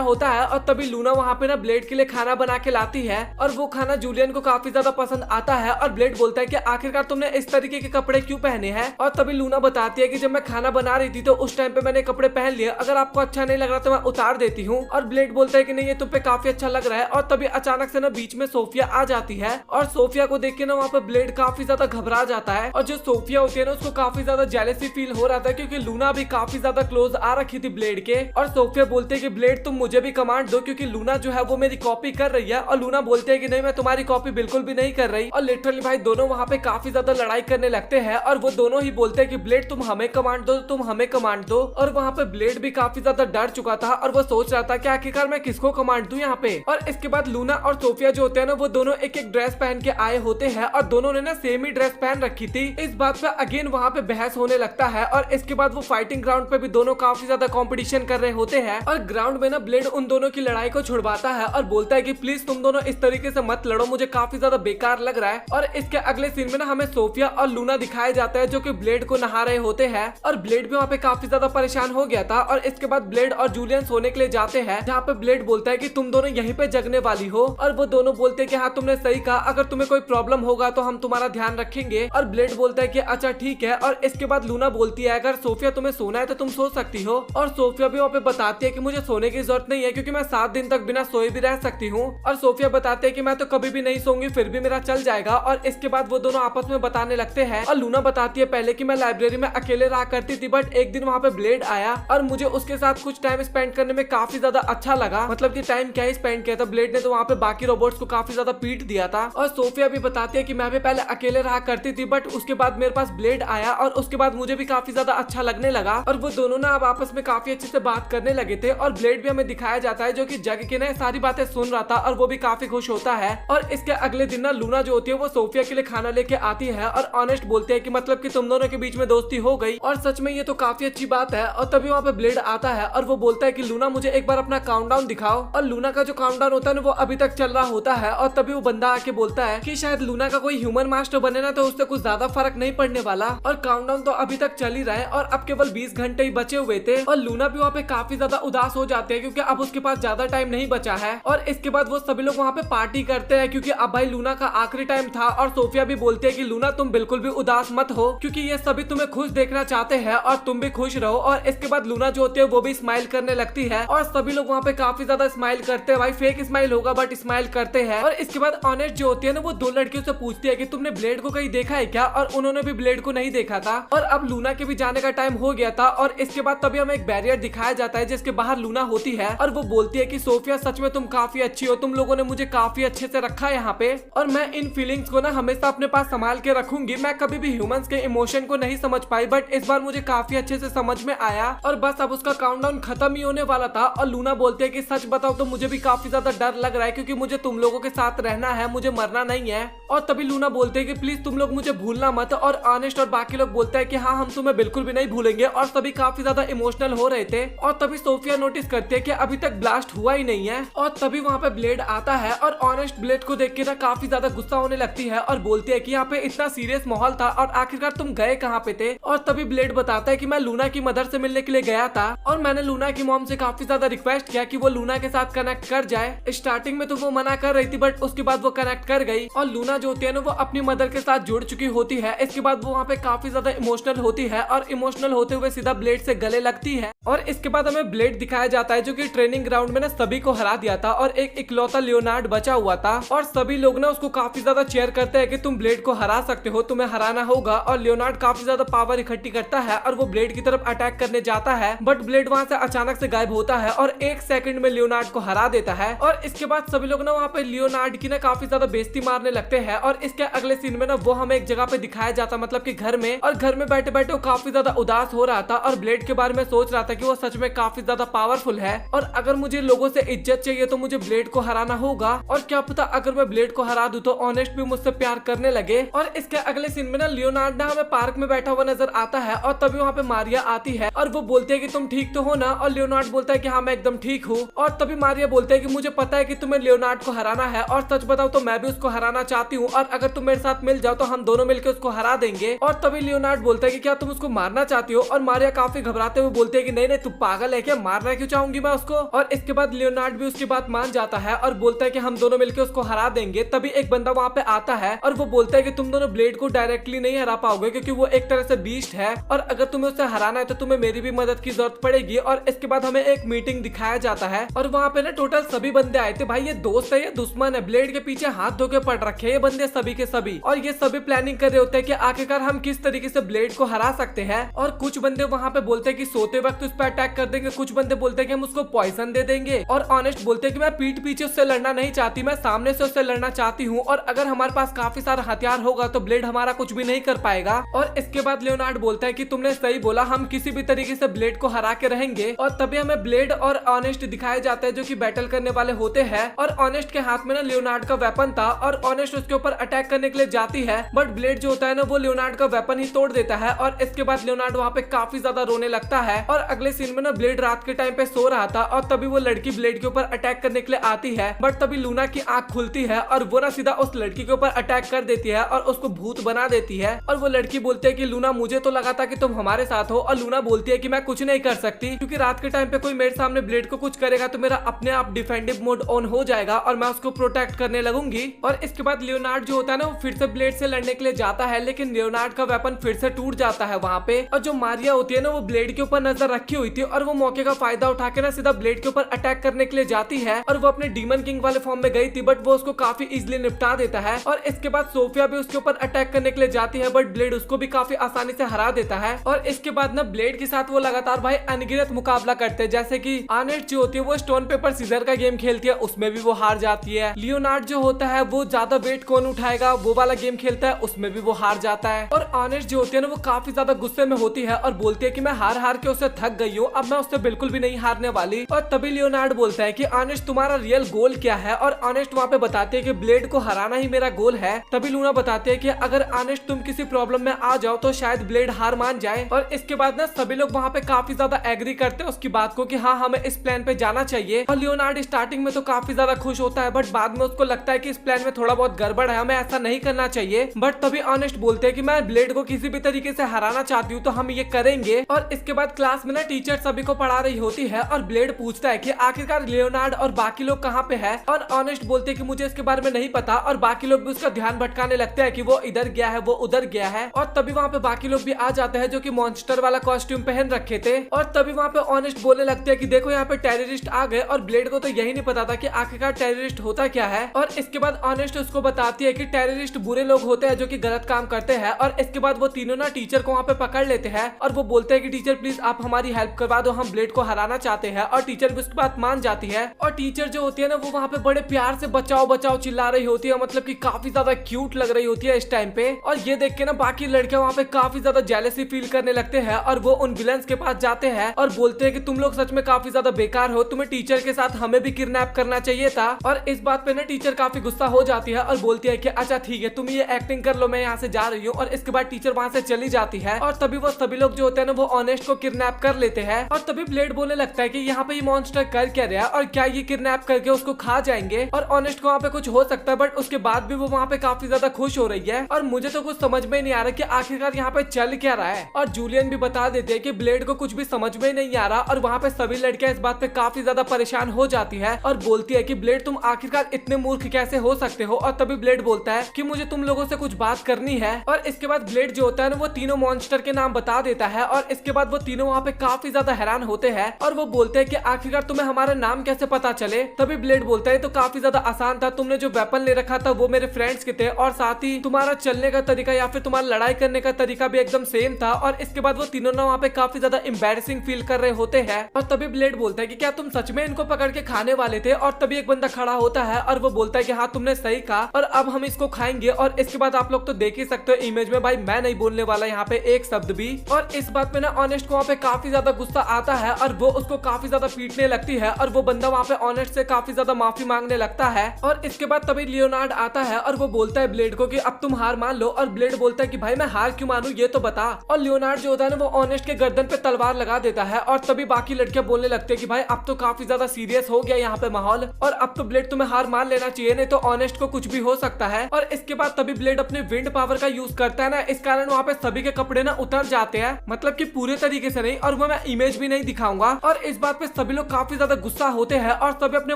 होता है और तभी लूना वहाँ पे ना ब्लेड के लिए खाना बना के लाती है और वो खाना जूलियन को काफी ज्यादा पसंद आता है। और ब्लेड बोलता है कि आखिरकार तुमने इस तरीके के कपड़े क्यों पहने हैं। और तभी लूना बताती है कि जब मैं खाना बना रही थी तो उस टाइम पे मैंने कपड़े पहन लिए, अगर आपको अच्छा नहीं लग रहा तो मैं उतार देती हूँ। और ब्लेड बोलता है कि नहीं ये तुम पे काफी अच्छा लग रहा है। और तभी अचानक से ना बीच में सोफिया आ जाती है और सोफिया को देख के ना वहाँ पे ब्लेड काफी ज्यादा घबरा जाता है। और जो सोफिया होती है ना उसको काफी ज्यादा जेलसी फील हो रहा था क्योंकि लूना भी काफी ज्यादा क्लोज आ रखी थी ब्लेड के। और सोफिया बोलते है कि ब्लेड तुम मुझे भी कमांड दो क्योंकि लूना जो है वो मेरी कॉपी कर रही है। और लूना बोलते है कि नहीं मैं तुम्हारी कॉपी बिल्कुल भी नहीं कर रही। और लिटरली भाई दोनों वहाँ पे काफी ज्यादा लड़ाई करने लगते हैं और वो दोनों ही बोलते हैं कि ब्लेड तुम हमें कमांड दो, तुम हमें कमांड दो। और वहाँ पे ब्लेड भी काफी ज्यादा डर चुका था और वो सोच रहा था कि आखिरकार मैं किसको कमांड दूं यहाँ पे। और इसके बाद लूना और सोफिया जो होते हैं ना वो दोनों एक एक ड्रेस पहन के आए होते हैं और दोनों ने ना सेम ही ड्रेस पहन रखी थी। इस बात पे अगेन वहाँ पे बहस होने लगता है और इसके बाद वो फाइटिंग ग्राउंड पे भी दोनों काफी ज्यादा कंपटीशन कर रहे होते हैं। और ग्राउंड में ना ब्लेड उन दोनों की लड़ाई को छुड़वाता है और बोलता है कि प्लीज तुम दोनों इस तरीके से मत लड़ो, मुझे काफी ज्यादा बेकार लग रहा है। और इसके अगले सीन में ना हमें सोफिया और लूना दिखाया जाता है जो कि ब्लेड को नहा रहे होते हैं। और ब्लेड भी वहाँ पे काफी ज्यादा परेशान हो गया था। और इसके बाद ब्लेड और जूलियन सोने के लिए जाते हैं जहाँ पे ब्लेड बोलता है कि तुम दोनों यहीं पे जगने वाली हो। और वो दोनों बोलते हैं कि हाँ तुमने सही कहा, अगर तुम्हें कोई प्रॉब्लम होगा तो हम तुम्हारा ध्यान रखेंगे। और ब्लेड बोलता है कि अच्छा ठीक है। और इसके बाद लूना बोलती है अगर सोफिया तुम्हें सोना है तो तुम सो सकती हो। और सोफिया भी वहाँ पे बताती है कि मुझे सोने की जरूरत नहीं है क्योंकि मैं 7 दिन तक बिना सोए भी रह सकती हूँ। और सोफिया बताते है कि मैं तो कभी भी नहीं सोऊंगी फिर भी मेरा चल जाएगा। और इसके बाद वो दोनों आपस में बताने लगते हैं और लूना बताती है पहले कि मैं लाइब्रेरी में अकेले रहा करती थी बट एक दिन वहाँ पे ब्लेड आया और मुझे उसके साथ कुछ टाइम स्पेंड करने में काफी ज्यादा अच्छा लगा। मतलब कि टाइम क्या ही स्पेंड किया था, ब्लेड ने तो वहाँ पे बाकी रोबोट्स को काफी ज्यादा पीट दिया था। और सोफिया भी बताती है कि मैं भी पहले अकेले रहा करती थी बट उसके बाद मेरे पास ब्लेड आया और उसके बाद मुझे भी काफी ज्यादा अच्छा लगने लगा। और वो दोनों ना अब आपस में काफी अच्छे से बात करने लगे थे। और ब्लेड भी हमें दिखाया जाता है जो कि जग के ना सारी बातें सुन रहा था और वो भी काफी खुश होता है। और इसके अगले दिन ना लूना जो होती है वो सोफिया के लिए खाना लेके आती है और ऑनेस्ट बोलते हैं कि मतलब कि तुम दोनों के बीच में दोस्ती हो गई और सच में ये तो काफी अच्छी बात है। और तभी वहाँ पे ब्लेड आता है और वो बोलता है कि लूना मुझे एक बार अपना काउंटडाउन दिखाओ। और लूना का जो काउंटडाउन होता है ना वो अभी तक चल रहा होता है। और तभी वो बंदा आके बोलता है कि शायद लूना का कोई ह्यूमन मास्टर बने ना तो उससे कुछ ज्यादा फर्क नहीं पड़ने वाला। और काउंटडाउन तो अभी तक चल ही रहा है और अब केवल 20 घंटे ही बचे हुए थे। और लूना भी वहाँ पे काफी ज्यादा उदास हो जाते हैं क्योंकि अब उसके पास ज्यादा टाइम नहीं बचा है। और इसके बाद वो सभी लोग वहाँ पे पार्टी करते हैं क्योंकि अब भाई लूना का आखिरी टाइम था। और सोफिया भी बोलती है कि लूना तुम बिल्कुल भी उदास मत हो क्योंकि ये सभी तुम्हें खुश देखना चाहते हैं और तुम भी खुश रहो। और इसके बाद लूना जो होती है वो भी स्माइल करने लगती है और सभी लोग वहाँ पे काफी ज्यादा स्माइल करते हैं। भाई फेक स्माइल होगा बट स्माइल करते हैं। और इसके बाद ऑनेस्ट जो होती है ना वो 2 लड़कियों से पूछती है कि तुमने ब्लेड को कहीं देखा है क्या। और उन्होंने भी ब्लेड को नहीं देखा था। और अब लूना के भी जाने का टाइम हो गया था। और इसके बाद तभी हमें एक बैरियर दिखाया जाता है जिसके बाहर लूना होती है और वो बोलती है कि सोफिया सच में तुम काफी अच्छी हो, तुम लोगों ने मुझे काफी अच्छे से रखा है यहाँ पे और मैं इन फीलिंग्स को ना हमेशा अपने पास संभाल के रखूंगी। मैं कभी भी ह्यूमंस के इमोशन को नहीं समझ पाई बट इस बार मुझे काफी अच्छे से समझ में आया। और बस अब उसका काउंटडाउन खत्म ही होने वाला था। और लूना बोलते है कि सच बताओ तो मुझे भी काफी ज्यादा डर लग रहा है क्योंकि मुझे तुम लोगों के साथ रहना है, मुझे मरना नहीं है। और तभी लूना बोलते है कि प्लीज तुम लोग मुझे भूलना मत। और ऑनेस्ट और बाकी लोग बोलते हैं कि हाँ हम तुम्हें बिल्कुल भी नहीं भूलेंगे। और सभी काफी ज्यादा इमोशनल हो रहे थे। और तभी सोफिया नोटिस करती है कि अभी तक ब्लास्ट हुआ ही नहीं है। और तभी वहाँ पे ब्लेड आता है और ऑनेस्ट ब्लेड को देख के ना काफी ज्यादा गुस्सा होने लगती है और बोलती है कि यहाँ पे इतना सीरियस माहौल था और आखिरकार तुम गए कहाँ पे थे। और तभी ब्लेड बताता है कि मैं लूना की मदर से मिलने के लिए गया था और मैंने लूना की मॉम से काफी ज्यादा रिक्वेस्ट किया कि वो लूना के साथ कनेक्ट कर जाए। स्टार्टिंग में तो वो मना कर रही थी बट उसके बाद वो कनेक्ट कर गई। और लूना जो होती है ना वो अपनी मदर के साथ जुड़ चुकी होती है। इसके बाद वो वहाँ पे काफी ज्यादा इमोशनल होती है और इमोशनल होते हुए सीधा ब्लेड से गले लगती है। और इसके बाद हमें ब्लेड दिखाया जाता है जो कि ट्रेनिंग ग्राउंड में ना सभी को हरा दिया था और एक इकलौता लियोनार्ड बचा हुआ था। और सभी लोग ना उसको काफी ज्यादा चेयर करते हैं कि तुम ब्लेड को हरा सकते हो, तुम्हें हराना होगा। और लियोनार्ड काफी ज्यादा पावर इकट्ठी करता है और वो ब्लेड की तरफ अटैक करने जाता है बट ब्लेड वहाँ से अचानक से गायब होता है और 1 सेकंड में लियोनार्ड को हरा देता है। और इसके बाद सभी लोग ना वहाँ पे लियोनार्ड की ना काफी ज्यादा बेइज्जती मारने लगते हैं। और इसके अगले सीन में ना वो हमें एक जगह पे दिखाया जाता मतलब कि घर में। और घर में बैठे बैठे वो काफी ज्यादा उदास हो रहा था और ब्लेड के बारे में सोच रहा था कि वो सच में काफी ज्यादा पावरफुल है और अगर मुझे लोगों से इज्जत चाहिए तो मुझे ब्लेड को हराना होगा। और क्या पता अगर मैं ब्लेड को हरा दूं तो ऑनेस्ट भी मुझसे प्यार करने लगे। और इसके अगले सीन में ना लियोनार्ड ना हमें पार्क में बैठा हुआ नजर आता है और तभी वहाँ पे मारिया आती है और वो बोलते है कि तुम ठीक तो हो ना। और लियोनार्ड बोलता है कि हाँ मैं एकदम ठीक हूँ। और तभी मारिया बोलते है कि मुझे पता है कि तुम्हें लियोनार्ड को हराना है और सच बताओ तो मैं भी उसको हराना चाहती हूँ और अगर तुम मेरे साथ मिल जाओ तो हम दोनों मिलकर उसको हरा देंगे। और तभी लियोनार्ड बोलता है कि क्या तुम उसको मारना चाहती हो। और मारिया काफी घबराते हुए बोलते है कि नहीं नहीं तुम पागल है क्या, मारना क्यों चाहूंगी मैं उसको। और इसके बाद लियोनार्ड भी उसकी बात मान जाता है और बोलता है कि हम दोनों मिलकर उसको हरा देंगे। तभी एक बंदा वहाँ पे आता है और वो बोलता है कि तुम दोनों ब्लेड को डायरेक्टली नहीं हरा पाओगे क्योंकि वो एक तरह से बीस्ट है और अगर तुम्हें उसे हराना है तो तुम्हें मेरी भी मदद की जरूरत पड़ेगी। और इसके बाद हमें एक मीटिंग दिखाया जाता है और वहाँ पे ना टोटल सभी बंदे आए थे। भाई ये दोस्त है ये दुश्मन है, ब्लेड के पीछे हाथ धो के पड़ रखे हैं ये बंदे सभी के सभी। और ये सभी प्लानिंग कर रहे होते हैं कि आखिरकार हम किस तरीके से ब्लेड को हरा सकते हैं। और कुछ बंदे वहाँ पे बोलते हैं कि सोते वक्त उस पर अटैक कर देंगे, कुछ बंदे बोलते हैं कि हम उसको पॉइजन दे देंगे। और ऑनेस्ट बोलते हैं कि मैं पीठ पीछे उससे लड़ना नहीं चाहती, मैं सामने से उससे लड़ना करना चाहती हूँ और अगर हमारे पास काफी सारा हथियार होगा तो ब्लेड हमारा कुछ भी नहीं कर पाएगा। और इसके बाद लियोनार्ड बोलता है कि तुमने सही बोला, हम किसी भी तरीके से ब्लेड को हरा के रहेंगे। और तभी हमें ब्लेड और ऑनेस्ट दिखाया जाता है जो कि बैटल करने वाले होते हैं। और ऑनेस्ट के हाथ में ना लियोनार्ड का वेपन था और ऑनेस्ट उसके ऊपर अटैक करने के लिए जाती है, बट ब्लेड जो होता है ना वो लियोनार्ड का वेपन ही तोड़ देता है। और इसके बाद लियोनार्ड वहाँ पे काफी ज्यादा रोने लगता है। और अगले सीन में ना ब्लेड रात के टाइम पे सो रहा था और तभी वो लड़की ब्लेड के ऊपर अटैक करने के लिए आती है, बट तभी लूना की आंख खुलती है और वो ना सीधा उस लड़की के ऊपर अटैक कर देती है और उसको भूत बना देती है। और वो लड़की बोलती है कि लूना मुझे तो लगा था कि तुम हमारे साथ हो। और लूना बोलती है कि मैं कुछ नहीं कर सकती, क्योंकि रात के टाइम पे कोई मेरे सामने ब्लेड को कुछ करेगा तो मेरा अपने आप डिफेंसिव मोड ऑन हो जाएगा और मैं उसको प्रोटेक्ट करने लगूंगी। और इसके बाद लियोनार्ड जो होता है ना वो फिर से ब्लेड से लड़ने के लिए जाता है, लेकिन लियोनार्ड का वेपन फिर से टूट जाता है वहाँ पे। और जो मारिया होती है ना वो ब्लेड के ऊपर नजर रखी हुई थी और वो मौके का फायदा उठा के ना सीधा ब्लेड के ऊपर अटैक करने के लिए जाती है। और वो अपने डीमन किंग वाले फॉर्म में गई थी, बट वो उसको काफी इजिली निपटा देता है। और इसके बाद सोफिया भी उसके ऊपर अटैक करने के लिए जाती है, बट ब्लेड उसको भी काफी आसानी से हरा देता है। और इसके बाद ना ब्लेड के साथ वो लगातार भाई अनगिनत मुकाबला करते हैं, जैसे कि आनेट जो होती है वो स्टोन पेपर सीजर का गेम खेलती है, उसमें भी वो हार जाती है। लियोनार्ड जो होता है वो ज्यादा वेट कौन उठाएगा वो वाला गेम खेलता है, उसमें भी वो हार जाता है। और आनेट जो होती है ना वो काफी ज्यादा गुस्से में होती है और बोलती है कि मैं हार हार के उससे थक गई हूँ, अब मैं उससे बिल्कुल भी नहीं हारने वाली। और तभी लियोनार्ड बोलता है कि आनेट तुम्हारा रियल गोल क्या है। और आनेट वहाँ पे बताते है कि ब्लेड को हराना ही मेरा गोल है। तभी लूना बताते है कि अगर आनेट तुम किसी प्रॉब्लम में आ जाओ तो शायद ब्लेड हार मान जाए। और इसके बाद ना सभी लोग वहाँ पे काफी ज्यादा एग्री करते हैं उसकी बात को कि हाँ हमें इस प्लान पे जाना चाहिए। और लियोनार्ड स्टार्टिंग में तो काफी ज्यादा खुश होता है, बट बाद में उसको लगता है कि इस प्लान में थोड़ा बहुत गड़बड़ है, हमें ऐसा नहीं करना चाहिए। बट तभी ऑनेस्ट बोलते हैं कि मैं ब्लेड को किसी भी तरीके से हराना चाहती हूँ तो हम ये करेंगे। और इसके बाद क्लास में ना टीचर सभी को पढ़ा रही होती है और ब्लेड पूछता है कि आखिरकार लियोनार्ड और बाकी लोग कहाँ पे है। और ऑनेस्ट बोलते हैं कि मुझे इसके बारे में नहीं पता। और बाकी लोग भी उसका ध्यान भटकाने लगते हैं कि वो इधर गया है वो उधर गया है। और तभी वहाँ पे बाकी लोग भी आ जाते हैं जो कि मॉन्स्टर वाला कॉस्ट्यूम पहन रखे थे। और तभी वहाँ पे ऑनेस्ट बोलने लगते हैं कि देखो यहाँ पे टेररिस्ट आ गए। और ब्लेड को तो यही नहीं पता था कि आखिरकार टेररिस्ट होता क्या है। और इसके बाद ऑनेस्ट उसको बताती है कि टेररिस्ट बुरे लोग होते हैं जो कि गलत काम करते हैं। और इसके बाद वो तीनों ना टीचर को वहाँ पे पकड़ लेते हैं और वो बोलते हैं कि टीचर प्लीज आप हमारी हेल्प करवा दो, हम ब्लेड को हराना चाहते हैं। और टीचर भी उसकी बात मान जाती है। और टीचर जो होती है ना वो वहाँ पे बड़े प्यार से बचाओ बचाओ चिल्ला रही होती है, मतलब कि काफी ज्यादा क्यूट लग रही होती है इस टाइम पे। और ये देख के ना बाकी लड़कियां वहाँ पे काफी ज्यादा जेलसी फील करने लगते हैं और वो उन विलन्स के पास जाते हैं और बोलते हैं कि तुम लोग सच में काफी ज्यादा बेकार हो, तुम्हें टीचर के साथ हमें भी किडनैप करना चाहिए था। और इस बात पे ना टीचर काफी गुस्सा हो जाती है और बोलती है कि अच्छा ठीक है तुम ये एक्टिंग कर लो, मैं यहाँ से जा रही हूँ। और इसके बाद टीचर वहाँ से चली जाती है और तभी वो सभी लोग जो होते हैं ना वो ऑनेस्ट को किडनैप कर लेते हैं। और तभी ब्लेड बोलने लगता है कि यहाँ पे ये मॉन्स्टर कर क्या रहा है और क्या ये किडनैप करके उसको खा जाएंगे। और ऑनेस्ट को वहाँ पे कुछ हो सकता है, बट उसके बाद भी वो वहाँ पे काफी ज्यादा खुश हो रही है। और मुझे तो कुछ समझ में नहीं आ रहा कि आखिरकार यहाँ पे चल क्या रहा है। और जूलियन भी बता देते हैं कि ब्लेड को कुछ भी समझ में नहीं आ रहा। और वहाँ पे सभी लड़कियां इस बात पे काफी ज्यादा परेशान हो जाती है और बोलती है कि ब्लेड तुम आखिरकार इतने मूर्ख कैसे हो सकते हो। और तभी ब्लेड बोलता है कि मुझे तुम लोगों से कुछ बात करनी है। और इसके बाद ब्लेड जो होता है ना वो तीनों मॉन्स्टर के नाम बता देता है। और इसके बाद वो तीनों वहाँ पे काफी ज्यादा हैरान होते हैं और वो बोलते हैं कि आखिरकार तुम्हें हमारा नाम कैसे पता चले। तभी ब्लेड बोलता है तो काफी ज्यादा आसान था, तुमने जो वेपन ले रखा था वो मेरे फ्रेंड्स के थे और साथ ही तुम्हारा चलने का तरीका या फिर तुम्हारा लड़ाई करने का तरीका भी एकदम सेम था। और इसके बाद वो तीनों ना वहाँ पे काफी ज्यादा एम्बैरेसिंग फील कर रहे होते हैं। और तभी ब्लेड बोलता है कि क्या तुम सच में इनको पकड़ के खाने वाले थे। और तभी एक बंदा खड़ा होता है और वो बोलता है कि हाँ तुमने सही कहा और अब हम इसको खाएंगे। और इसके बाद आप लोग तो देख ही सकते हो इमेज में, भाई मैं नहीं बोलने वाला यहाँ पे एक शब्द भी। और इस बात में ना ऑनेस्ट को वहाँ पे काफी ज्यादा गुस्सा आता है और वो उसको काफी ज्यादा पीटने लगती है। और वो बंदा वहाँ पे ऑनेस्ट से काफी ज्यादा माफी मांगने लगता है। और इसके बाद तभी लियोनार्ड आता है और वो बोलता है ब्लेड को कि अब तुम हार मान लो। और ब्लेड बोलता है कि भाई मैं हार क्यों मानूं ये तो बता। और लियोनार्ड जो होता है ना वो ऑनेस्ट के गर्दन पे तलवार लगा देता है। और तभी बाकी लड़कियां बोलने लगते हैं कि भाई अब तो काफी ज्यादा सीरियस हो गया यहाँ पे माहौल और अब तो ब्लेड तुम्हें हार मान लेना चाहिए, नहीं तो ऑनेस्ट को कुछ भी हो सकता है। और इसके बाद तभी ब्लेड अपने विंड पावर का यूज करता है ना, इस कारण वहाँ पे सभी के कपड़े ना उतर जाते हैं, मतलब कि पूरे तरीके से नहीं। और वो मैं इमेज भी नहीं दिखाऊंगा। और इस बात पे सभी लोग काफी ज्यादा गुस्सा होते हैं और सभी अपने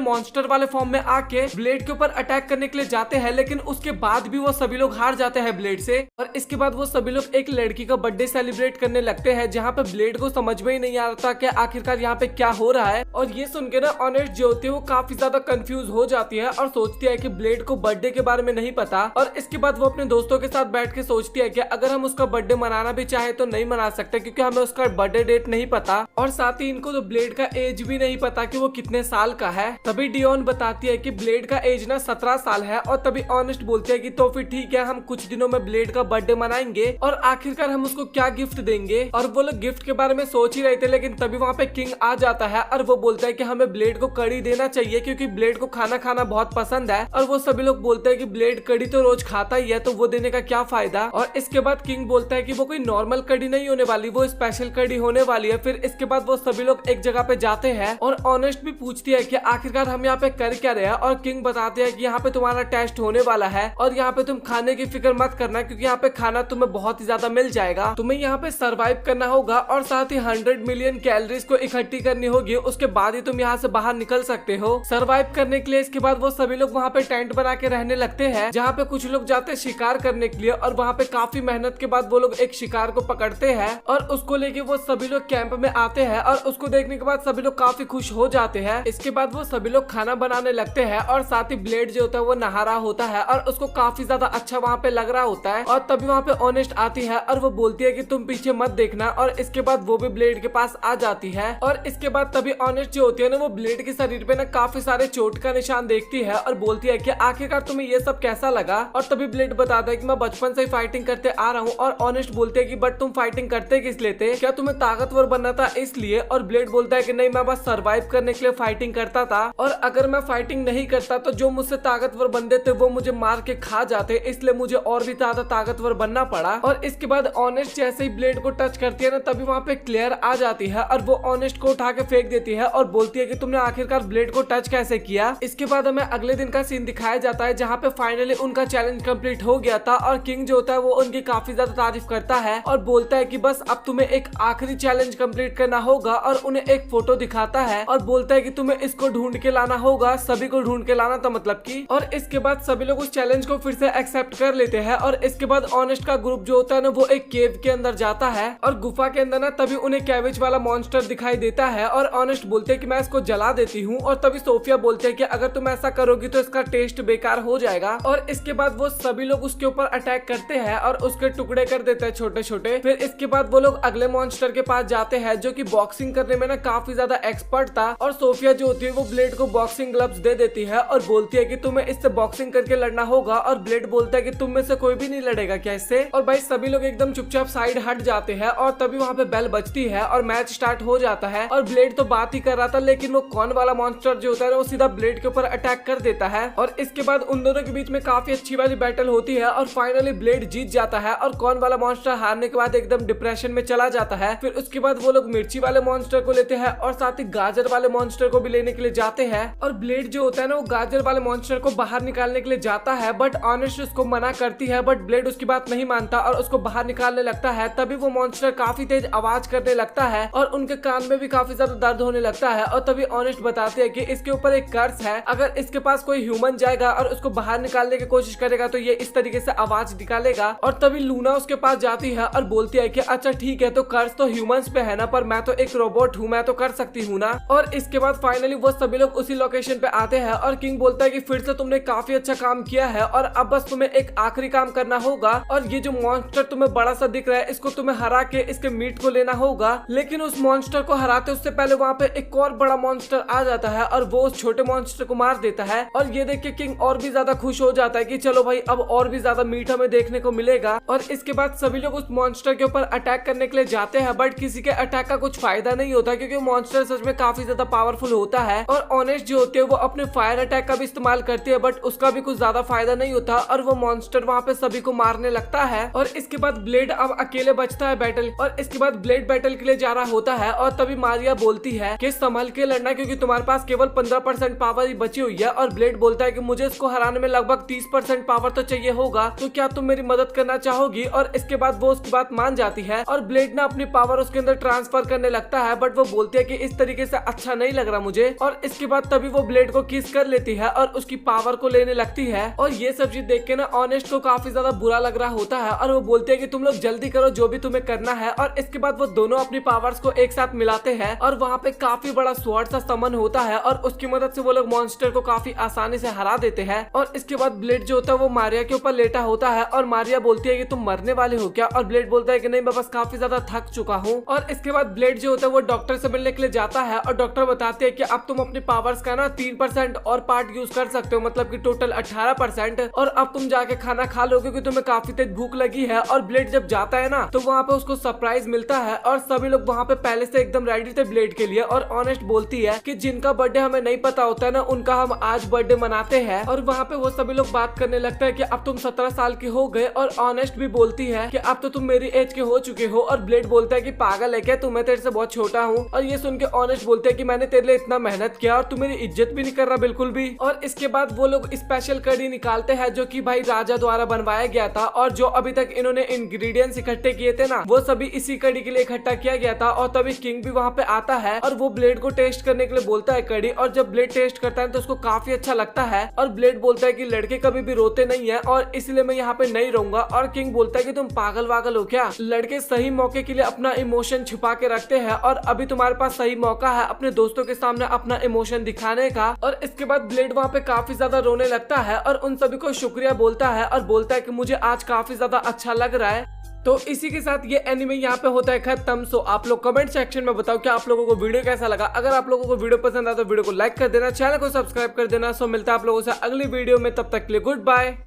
मॉन्स्टर वाले फॉर्म में आके ब्लेड के ऊपर अटैक करने के लिए जाते हैं, लेकिन उसके बाद भी वो सभी लोग हार जाते हैं ब्लेड से। और इसके बाद वो सभी लोग एक लड़की का बर्थडे सेलिब्रेट करने लगते हैं, जहाँ पे ब्लेड को समझ में ही नहीं आ रहा था कि आखिरकार यहाँ पे क्या हो रहा है। और ये सुन के ना ऑनेस्ट जो होती है वो काफी ज्यादा कंफ्यूज हो जाती है और सोचती है कि ब्लेड को बर्थडे के बारे में नहीं पता। और इसके बाद वो अपने दोस्तों के साथ बैठ के सोचती है कि अगर हम उसका बर्थडे मनाना भी चाहे तो नहीं मना सकते, क्योंकि हमें उसका बर्थडे डेट नहीं पता और साथ ही इनको तो ब्लेड का एज भी नहीं पता कि वो कितने साल का है। तभी डियोन बताती है कि ब्लेड का एज ना 17 17 साल है। और तभी ऑनेस्ट बोलते हैं कि तो फिर ठीक है, हम कुछ दिनों में ब्लेड का बर्थडे मनाएंगे और आखिरकार हम उसको क्या गिफ्ट देंगे। और वो लोग गिफ्ट के बारे में सोच ही रहे थे, लेकिन तभी वहाँ पे किंग आ जाता है और वो बोलता है कि हमें ब्लेड को कड़ी देना चाहिए क्योंकि ब्लेड को खाना खाना बहुत पसंद है। और वो सभी लोग बोलते हैं कि ब्लेड कड़ी तो रोज खाता ही है, तो वो देने का क्या फायदा। और इसके बाद किंग बोलता है कि वो कोई नॉर्मल कड़ी नहीं होने वाली, वो स्पेशल कड़ी होने वाली है। फिर इसके बाद वो सभी लोग एक जगह पे जाते हैं और ऑनेस्ट भी पूछती है कि आखिरकार हम यहाँ पे कर क्या रहे हैं। और किंग बताते हैं कि यहाँ पे तुम्हारा टेस्ट होने वाला है और यहाँ पे तुम खाने की फिक्र मत करना क्योंकि यहाँ पे खाना तुम्हें बहुत ही ज्यादा मिल जाएगा। तुम्हें यहाँ पे सरवाइव करना होगा और साथ ही 100 मिलियन कैलोरीज को इकट्ठी करनी होगी, उसके बाद ही तुम यहाँ से बाहर निकल सकते हो सरवाइव करने के लिए। इसके बाद वो सभी लोग वहाँ पे टेंट बना के रहने लगते हैं, जहाँ पे कुछ लोग जाते हैं शिकार करने के लिए। और वहाँ पे काफी मेहनत के बाद वो लोग एक शिकार को पकड़ते हैं और उसको लेके वो सभी लोग कैंप में आते हैं। और उसको देखने के बाद सभी लोग काफी खुश हो जाते हैं। इसके बाद वो सभी लोग खाना बनाने लगते हैं और साथ ही ब्लेड जो होता है वो नहा रहा होता है और उसको काफी ज्यादा अच्छा वहाँ पे लग रहा होता है। और तभी वहाँ पे ऑनेस्ट आती है और वो बोलती है कि तुम पीछे मत देखना। और इसके बाद वो भी ब्लेड के पास आ जाती है और इसके बाद तभी ऑनेस्ट जो होती है ना, वो ब्लेड के शरीर पे ना काफी सारे चोट का निशान देखती है और बोलती है कि आखिरकार तुम्हें ये सब कैसा लगा। और तभी ब्लेड बताता है कि मैं बचपन से ही फाइटिंग करते आ रहा हूँ। और ऑनेस्ट बोलते है कि बट तुम फाइटिंग करते किस लिए थे, क्या तुम्हें ताकतवर बनना था इसलिए। और ब्लेड बोलता है कि नहीं, मैं बस सरवाइव करने के लिए फाइटिंग करता था और अगर मैं फाइटिंग नहीं करता तो जो मुझसे ताकतवर बंदे थे वो मुझे मार के खा जाते, इसलिए मुझे और भी ज्यादा ताकतवर बनना पड़ा। और इसके बाद ऑनेस्ट जैसे ही ब्लेड को टच करती है ना, तभी वहाँ पे क्लेयर आ जाती है और वो ऑनेस्ट को उठा के फेंक देती है और बोलती है कि तुमने आखिरकार ब्लेड को टच कैसे किया। इसके बाद हमें अगले दिन का सीन दिखाया जाता है, जहाँ पे फाइनली उनका चैलेंज कंप्लीट हो गया था और किंग जो होता है वो उनकी काफी ज्यादा तारीफ करता है और बोलता है कि बस अब तुम्हें एक आखिरी चैलेंज कंप्लीट करना होगा। और उन्हें एक फोटो दिखाता है और बोलता है कि तुम्हें इसको ढूंढ के लाना होगा, सभी को ढूंढ के लाना था मतलब की। और इसके बाद सभी लोग उस चैलेंज को फिर से एक्सेप्ट कर लेते हैं। और इसके बाद ऑनेस्ट का ग्रुप जो होता है ना, वो एक केव के अंदर जाता है और गुफा के अंदर ना तभी उन्हें कैवेज वाला मॉन्स्टर दिखाई देता है और ऑनेस्ट बोलते हैं कि मैं इसको जला देती हूँ। और तभी सोफिया बोलते हैं कि अगर तुम ऐसा करोगी तो इसका टेस्ट बेकार हो जाएगा। और इसके बाद वो सभी लोग उसके ऊपर अटैक करते हैं और उसके टुकड़े कर देते हैं छोटे छोटे। फिर इसके बाद वो लोग अगले मॉन्स्टर के पास जाते हैं जो कि बॉक्सिंग करने में ना काफी ज्यादा एक्सपर्ट था। और सोफिया जो होती है वो ब्लेड को बॉक्सिंग ग्लव्स दे देती है और बोलती है कि तुम्हें इससे बॉक्सिंग करके लड़ना होगा। और ब्लेड बोलता है कि तुम में से कोई भी नहीं लड़ेगा क्या इससे। और भाई सभी लोग एकदम चुपचाप साइड हट जाते हैं और तभी वहाँ पे बेल बजती है और मैच स्टार्ट हो जाता है। और ब्लेड तो बात ही कर रहा था, लेकिन वो कॉर्न वाला मॉन्स्टर जो होता है वो सीधा ब्लेड के ऊपर अटैक कर देता है। और इसके बाद उन दोनों के बीच में काफी अच्छी वाली बैटल होती है और फाइनली ब्लेड जीत जाता है और कॉर्न वाला मॉन्स्टर हारने के बाद एकदम डिप्रेशन में चला जाता है। फिर उसके बाद वो लोग मिर्ची वाले मॉन्स्टर को लेते हैं और साथ ही गाजर वाले मॉन्स्टर को भी लेने के लिए जाते हैं। और ब्लेड जो होता है ना, वो गाजर वाले मॉन्स्टर को बाहर निकालने के लिए जाता है, बट ऑनेस्ट उसको मना करती है। बट ब्लेड उसकी बात नहीं मानता और उसको बाहर निकालने लगता है। तभी वो मॉन्स्टर काफी तेज आवाज करने लगता है और उनके कान में भी काफी ज्यादा दर्द होने लगता है। और तभी ऑनेस्ट बताते हैं कि इसके ऊपर एक कर्स है, अगर इसके पास कोई ह्यूमन जाएगा और उसको बाहर निकालने की कोशिश करेगा तो ये इस तरीके से आवाज निकालेगा। और तभी लूना उसके पास जाती है और बोलती है कि अच्छा ठीक है, तो कर्स तो ह्यूमंस पे है ना, पर मैं तो एक रोबोट हूँ, मैं तो कर सकती हूँ ना। और इसके बाद फाइनली वो सभी लोग उसी लोकेशन पे आते हैं और किंग बोलता है कि फिर से तुमने काफी अच्छा काम किया है और अब बस तुम्हें एक आखिरी काम करना होगा। और ये जो मॉन्स्टर तुम्हें बड़ा सा दिख रहा है, इसको तुम्हें हरा के इसके मीट को लेना होगा। लेकिन उस मॉन्स्टर को हराते उससे पहले वहाँ पे एक और बड़ा मॉन्स्टर आ जाता है और वो उस छोटे मॉन्स्टर को मार देता है। और ये देख के किंग और भी ज्यादा खुश हो जाता है कि चलो भाई, अब और भी ज्यादा मीट हमें देखने को मिलेगा। और इसके बाद सभी लोग उस मॉन्स्टर के ऊपर अटैक करने के लिए जाते हैं, बट किसी के अटैक का कुछ फायदा नहीं होता क्योंकि मॉन्स्टर सच में काफी ज्यादा पावरफुल होता है। और ऑनेस्ट जो होती है वो अपने फायर अटैक का भी इस्तेमाल करती है, बट उसका भी कुछ ज्यादा फायदा नहीं होता और वो मॉन्स्टर वहाँ पे सभी को मारने लगता है। और इसके बाद ब्लेड अब अकेले बचता है बैटल। और इसके बाद ब्लेड बैटल के लिए जा रहा होता है और तभी मारिया बोलती है कि संभल के लड़ना क्योंकि तुम्हारे पास केवल 15% पावर ही बची हुई है। और ब्लेड बोलता है कि मुझे इसको हराने में लगभग 30% पावर तो चाहिए होगा, तो क्या तुम मेरी मदद करना चाहोगी। और इसके बाद वो उसकी बात मान जाती है और ब्लेड ना अपनी पावर उसके अंदर ट्रांसफर करने लगता है, बट वो बोलती है कि इस तरीके से अच्छा नहीं लग रहा मुझे। और इसके बाद तभी वो ब्लेड को किस कर लेती है और उसकी पावर को लेने लगती है। और ये सब चीज देख के ना ऑनेस्ट को काफी ज्यादा बुरा लग रहा होता है और वो बोलते हैं कि तुम लोग जल्दी करो जो भी तुम्हें करना है। और इसके बाद वो दोनों अपनी पावर्स को एक साथ मिलाते हैं और वहाँ पे काफी बड़ा स्वॉर्ड सा समन होता है और उसकी मदद से वो लोग मॉन्स्टर को काफी आसानी से हरा देते हैं। और इसके बाद ब्लेड जो होता है वो मारिया के ऊपर लेटा होता है और मारिया बोलती है कि तुम मरने वाले हो क्या। और ब्लेड बोलता है कि नहीं, मैं बस काफी ज्यादा थक चुका हूँ। और इसके बाद ब्लेड जो होता है वो डॉक्टर से मिलने के लिए जाता है और डॉक्टर बताते हैं कि अब तुम अपनी पावर्स का ना 3% और पार्ट यूज कर सकते सकते हो, मतलब कि टोटल 18%। और अब तुम जाके खाना खा लोगे क्योंकि तुम्हें काफी तेज भूख लगी है। और ब्लेड जब जाता है ना तो वहाँ पे उसको सरप्राइज मिलता है और सभी लोग वहाँ पे पहले से एकदम रेडी थे ब्लेड के लिए। और ऑनेस्ट बोलती है कि जिनका बर्थडे हमें नहीं पता होता है ना उनका हम आज बर्थडे मनाते हैं। और वहाँ पे वो सभी लोग बात करने लगता है कि अब तुम 17 साल के हो गए। और ऑनेस्ट भी बोलती है कि अब तो तुम मेरी एज के हो चुके हो। और ब्लेड बोलता है कि पागल है क्या, तुम्हें तेरे से बहुत छोटा हूँ। और ये सुन के ऑनेस्ट बोलते हैं कि मैंने तेरे लिए इतना मेहनत किया और तू मेरी इज्जत भी नहीं कर रहा बिल्कुल भी। और इसके बाद वो लोग स्पेशल कड़ी निकालते हैं जो कि भाई राजा द्वारा बनवाया गया था। और जो अभी तक इन्होंने इंग्रेडिएंट्स इकट्ठे किए थे ना वो सभी इसी कड़ी के लिए इकट्ठा किया गया था। और तभी किंग भी वहाँ पे आता है और वो ब्लेड को टेस्ट करने के लिए बोलता है कड़ी। और जब ब्लेड टेस्ट करता है तो उसको काफी अच्छा लगता है। और ब्लेड बोलता है कि लड़के कभी भी रोते नहीं है और इसलिए मैं यहाँ पे नहीं रहूंगा। और किंग बोलता है कि तुम पागल वागल हो क्या, लड़के सही मौके के लिए अपना इमोशन छुपा के रखते हैं और अभी तुम्हारे पास सही मौका है अपने दोस्तों के सामने अपना इमोशन दिखाने का। और इसके बाद ब्लेड वहाँ पे काफी ज्यादा रोने लगता है और उन सभी को शुक्रिया बोलता है और बोलता है कि मुझे आज काफी ज्यादा अच्छा लग रहा है। तो इसी के साथ ये एनिमे यहाँ पे होता है खत्म। सो आप लोग कमेंट सेक्शन में बताओ कि आप लोगों को वीडियो कैसा लगा। अगर आप लोगों को वीडियो पसंद आया तो वीडियो को लाइक कर देना, चैनल को सब्सक्राइब कर देना। सो मिलता है आप लोगों से अगली वीडियो में, तब तक के लिए गुड बाय।